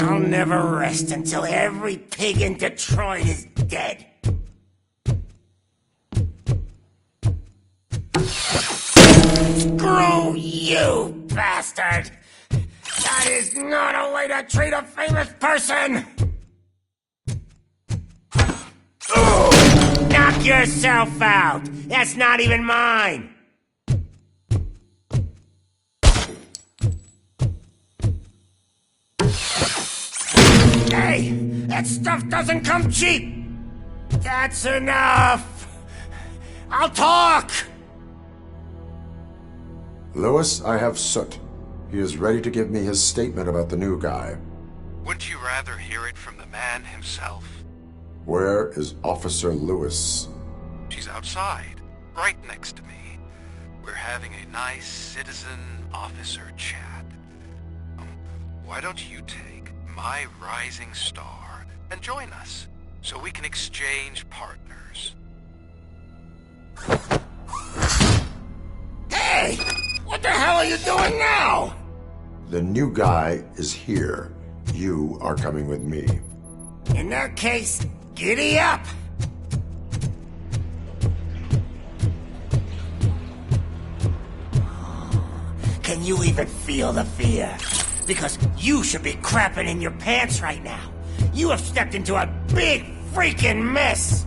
E: I'll never rest until every pig in Detroit is dead. Screw you, bastard! That is not a way to treat a famous person! Knock yourself out! That's not even mine! Hey, that stuff doesn't come cheap! That's enough! I'll talk!
C: Lewis, I have Soot. He is ready to give me his statement about the new guy.
Q: Wouldn't you rather hear it from the man himself?
C: Where is Officer Lewis?
Q: She's outside, right next to me. We're having a nice citizen-officer chat. Why don't you take my rising star and join us, so we can exchange partners?
E: Hey! What the hell are you doing now?
C: The new guy is here. You are coming with me.
E: In that case, giddy up! Can you even feel the fear? Because you should be crapping in your pants right now. You have stepped into a big freaking mess!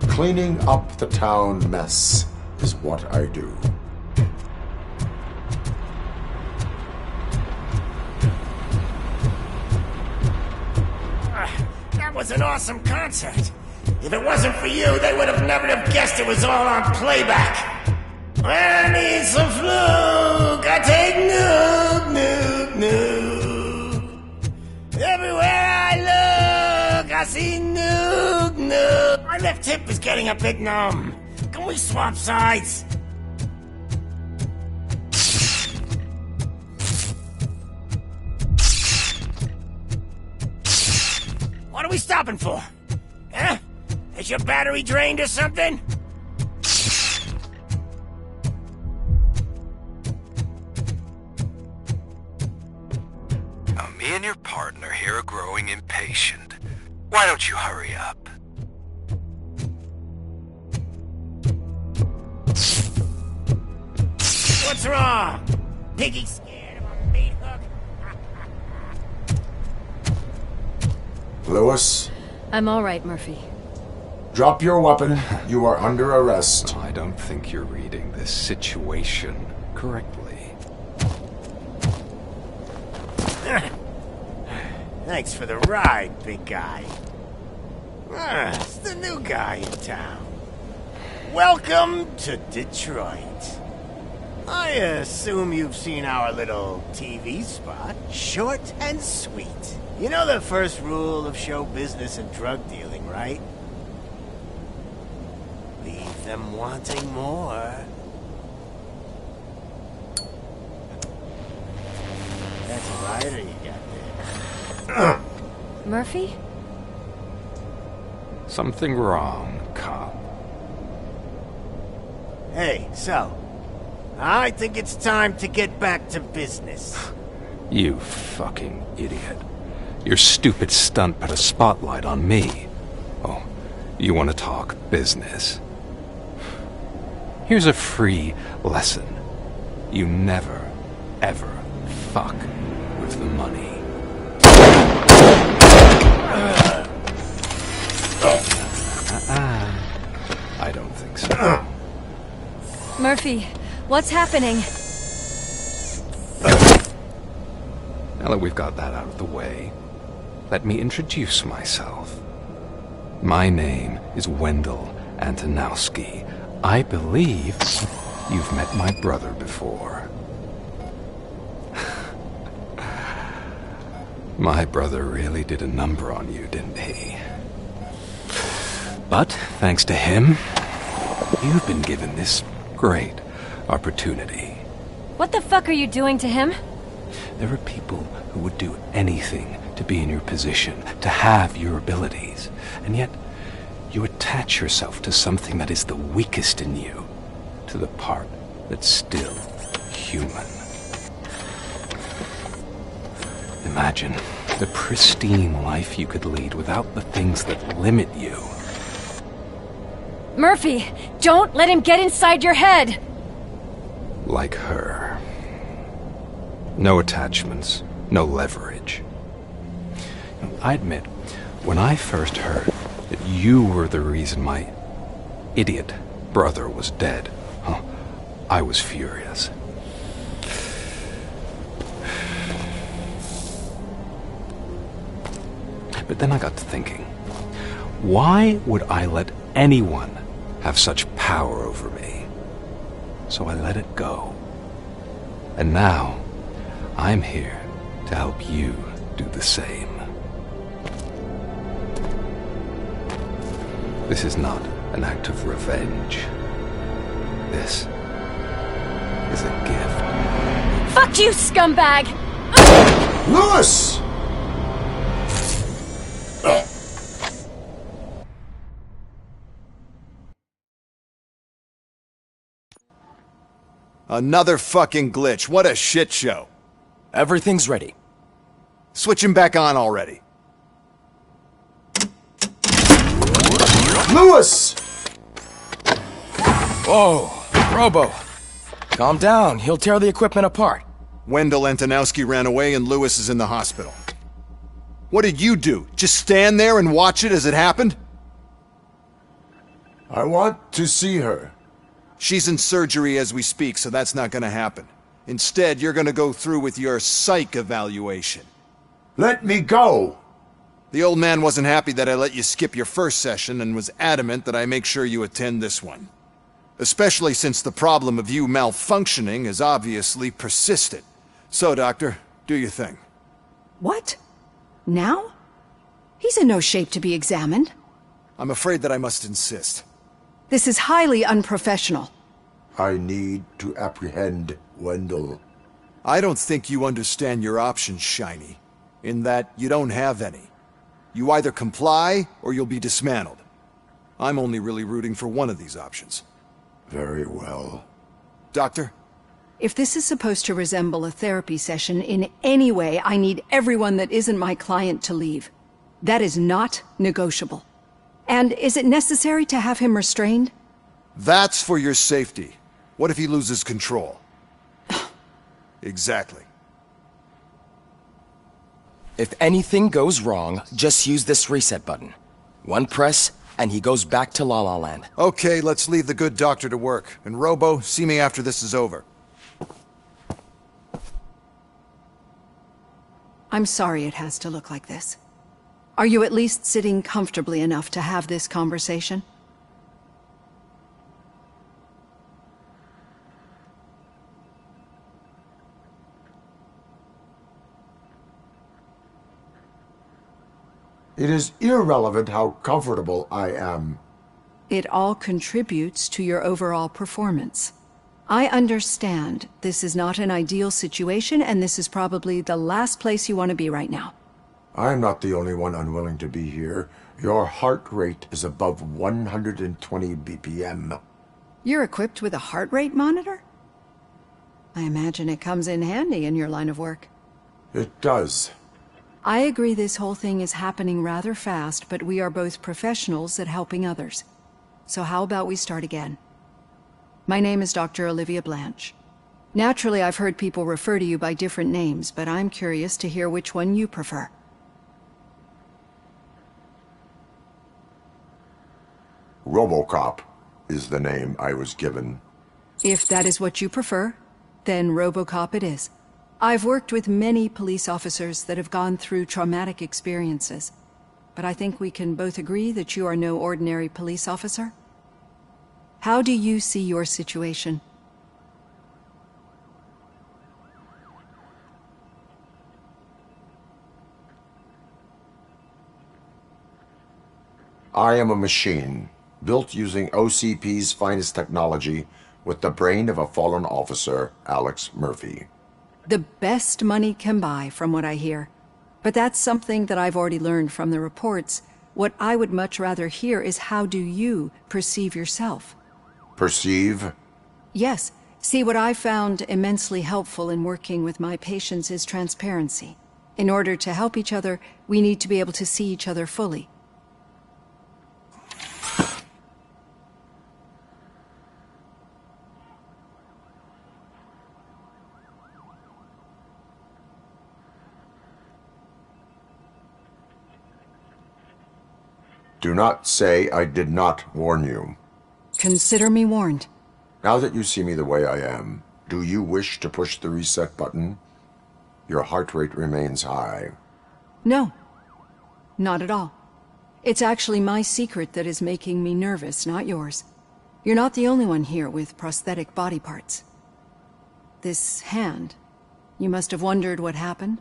C: Cleaning up the town mess is what I do.
E: That was an awesome concert. If it wasn't for you, they would have never have guessed it was all on playback. I need some fluke. I take nuke, nuke, nuke. Everywhere I look, I see nuke, nuke. My left hip is getting a bit numb. Can we swap sides? What are we stopping for? Huh? Is your battery drained or something?
Q: Now, me and your partner here are growing impatient. Why don't you hurry up?
E: What's wrong? Piggy scared of a meat hook?
C: Lewis,
P: I'm all right, Murphy.
C: drop your weapon. You are under arrest.
R: I don't think you're reading this situation correctly.
E: Thanks for the ride, big guy. It's the new guy in town. Welcome to Detroit. I assume you've seen our little TV spot. Short and sweet. You know the first rule of show business and drug dealing, right? Leave them wanting more. That's a lighter you got there.
P: Murphy?
R: Something wrong, cop.
E: Hey, so, I think it's time to get back to business.
R: You fucking idiot. Your stupid stunt put a spotlight on me. Oh, you want to talk business? Here's a free lesson. You never, ever fuck with the money. I don't think so.
P: Murphy, what's happening?
R: Now that we've got that out of the way, let me introduce myself. My name is Wendell Antonowski. I believe you've met my brother before. My brother really did a number on you, didn't he? But, thanks to him, you've been given this great opportunity.
P: What the fuck are you doing to him?
R: There are people who would do anything to be in your position, to have your abilities, and yet you attach yourself to something that is the weakest in you, to the part that's still human. Imagine the pristine life you could lead without the things that limit you.
P: Murphy, don't let him get inside your head!
R: Like her. No attachments, no leverage. I admit, when I first heard that you were the reason my idiot brother was dead, I was furious. But then I got to thinking, why would I let anyone have such power over me? So I let it go. And now, I'm here to help you do the same. This is not an act of revenge. This is a gift.
P: Fuck you, scumbag!
C: Lewis!
S: Another fucking glitch. What a shit show.
O: Everything's ready.
S: Switch him back on already.
C: Lewis!
O: Whoa, Robo. Calm down. He'll tear the equipment apart.
S: Wendell Antonowski ran away and Lewis is in the hospital. What did you do? Just stand there and watch it as it happened?
C: I want to see her.
S: She's in surgery as we speak, so that's not gonna happen. Instead, you're gonna go through with your psych evaluation.
C: Let me go!
S: The old man wasn't happy that I let you skip your first session and was adamant that I make sure you attend this one. Especially since the problem of you malfunctioning has obviously persisted. So, Doctor, do your thing.
T: What? Now? He's in no shape to be examined.
S: I'm afraid that I must insist.
T: This is highly unprofessional.
C: I need to apprehend Wendell.
S: I don't think you understand your options, Shiny. In that you don't have any. You either comply, or you'll be dismantled. I'm only really rooting for one of these options.
C: Very well.
S: Doctor?
T: If this is supposed to resemble a therapy session in any way, I need everyone that isn't my client to leave. That is not negotiable. And is it necessary to have him restrained?
S: That's for your safety. What if he loses control? Exactly.
O: If anything goes wrong, just use this reset button. One press, and he goes back to La La Land.
S: Okay, let's leave the good doctor to work. And Robo, see me after this is over.
T: I'm sorry it has to look like this. Are you at least sitting comfortably enough to have this conversation?
C: It is irrelevant how comfortable I am.
T: It all contributes to your overall performance. I understand this is not an ideal situation, and this is probably the last place you want to be right now.
C: I'm not the only one unwilling to be here. Your heart rate is above 120 BPM.
T: You're equipped with a heart rate monitor? I imagine it comes in handy in your line of work.
C: It does.
T: I agree this whole thing is happening rather fast, but we are both professionals at helping others. So how about we start again? My name is Dr. Olivia Blanche. Naturally, I've heard people refer to you by different names, but I'm curious to hear which one you prefer.
C: Robocop is the name I was given.
T: If that is what you prefer, then Robocop it is. I've worked with many police officers that have gone through traumatic experiences, but I think we can both agree that you are no ordinary police officer. How do you see your situation?
C: I am a machine, built using OCP's finest technology with the brain of a fallen officer, Alex Murphy.
T: The best money can buy, from what I hear. But that's something that I've already learned from the reports. What I would much rather hear is how do you perceive yourself?
C: Perceive?
T: Yes. See, what I found immensely helpful in working with my patients is transparency. In order to help each other, we need to be able to see each other fully.
C: Do not say I did not warn you.
T: Consider me warned.
C: Now that you see me the way I am, do you wish to push the reset button? Your heart rate remains high.
T: No. Not at all. It's actually my secret that is making me nervous, not yours. You're not the only one here with prosthetic body parts. This hand, you must have wondered what happened.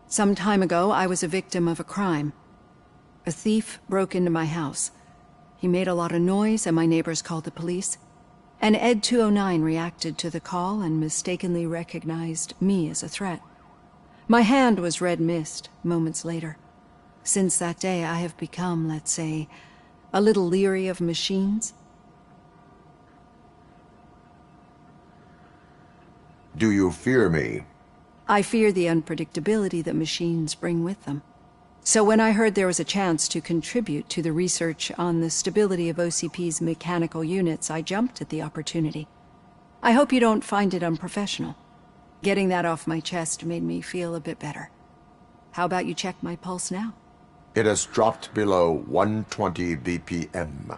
T: Some time ago, I was a victim of a crime. A thief broke into my house. He made a lot of noise and my neighbors called the police. And Ed 209 reacted to the call and mistakenly recognized me as a threat. My hand was red mist moments later. Since that day, I have become, let's say, a little leery of machines.
C: Do you fear me?
T: I fear the unpredictability that machines bring with them. So when I heard there was a chance to contribute to the research on the stability of OCP's mechanical units, I jumped at the opportunity. I hope you don't find it unprofessional. Getting that off my chest made me feel a bit better. How about you check my pulse now?
C: It has dropped below 120 BPM.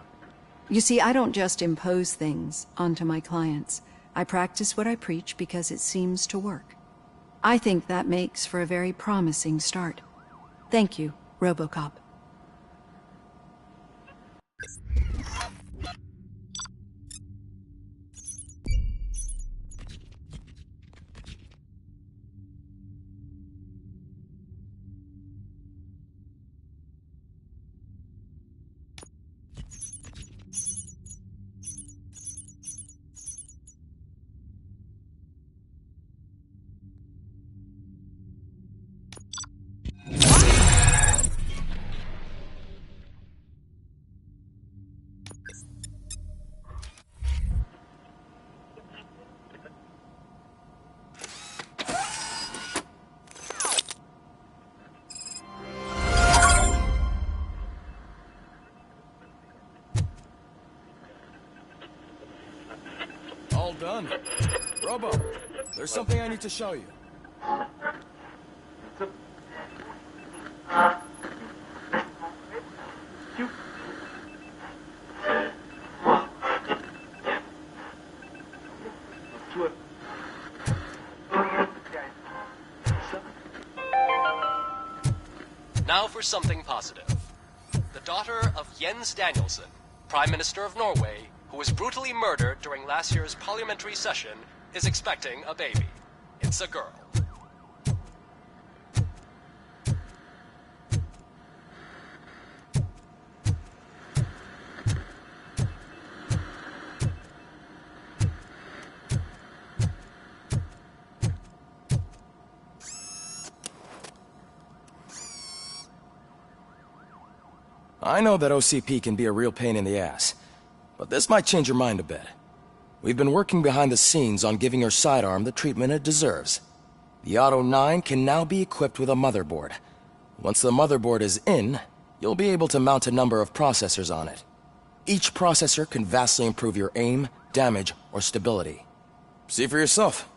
T: You see, I don't just impose things onto my clients. I practice what I preach because it seems to work. I think that makes for a very promising start. Thank you, Robocop.
N: Done. Robo, there's something I need to show you.
M: Now for something positive. The daughter of Jens Danielson, Prime Minister of Norway, who was brutally murdered during last year's parliamentary session, is expecting a baby. It's a girl.
O: I know that OCP can be a real pain in the ass, but this might change your mind a bit. We've been working behind the scenes on giving your sidearm the treatment it deserves. The Auto 9 can now be equipped with a motherboard. Once the motherboard is in, you'll be able to mount a number of processors on it. Each processor can vastly improve your aim, damage, or stability. See for yourself.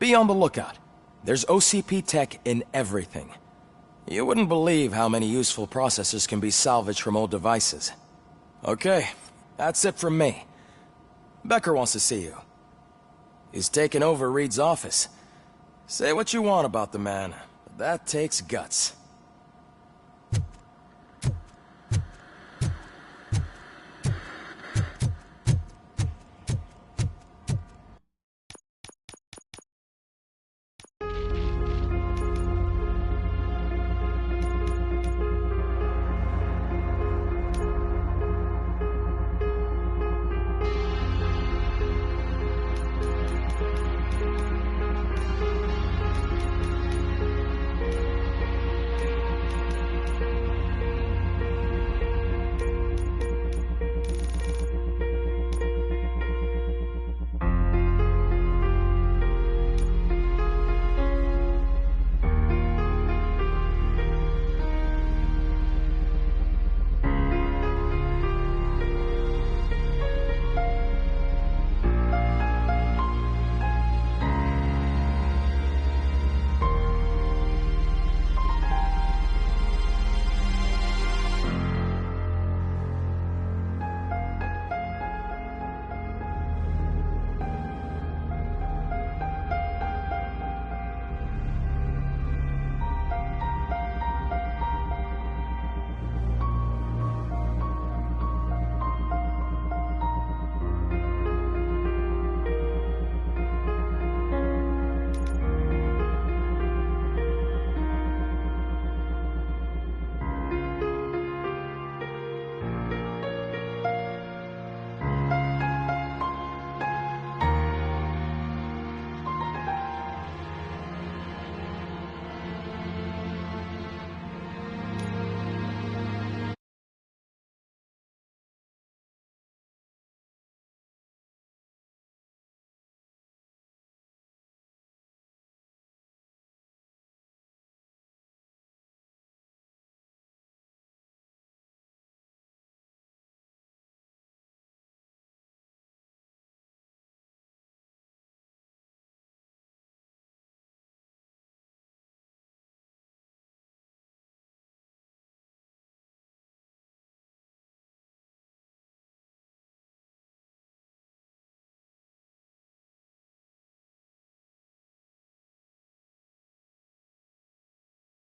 O: Be on the lookout. There's OCP tech in everything. You wouldn't believe how many useful processors can be salvaged from old devices. Okay, that's it from me. Becker wants to see you. He's taken over Reed's office. Say what you want about the man, but that takes guts.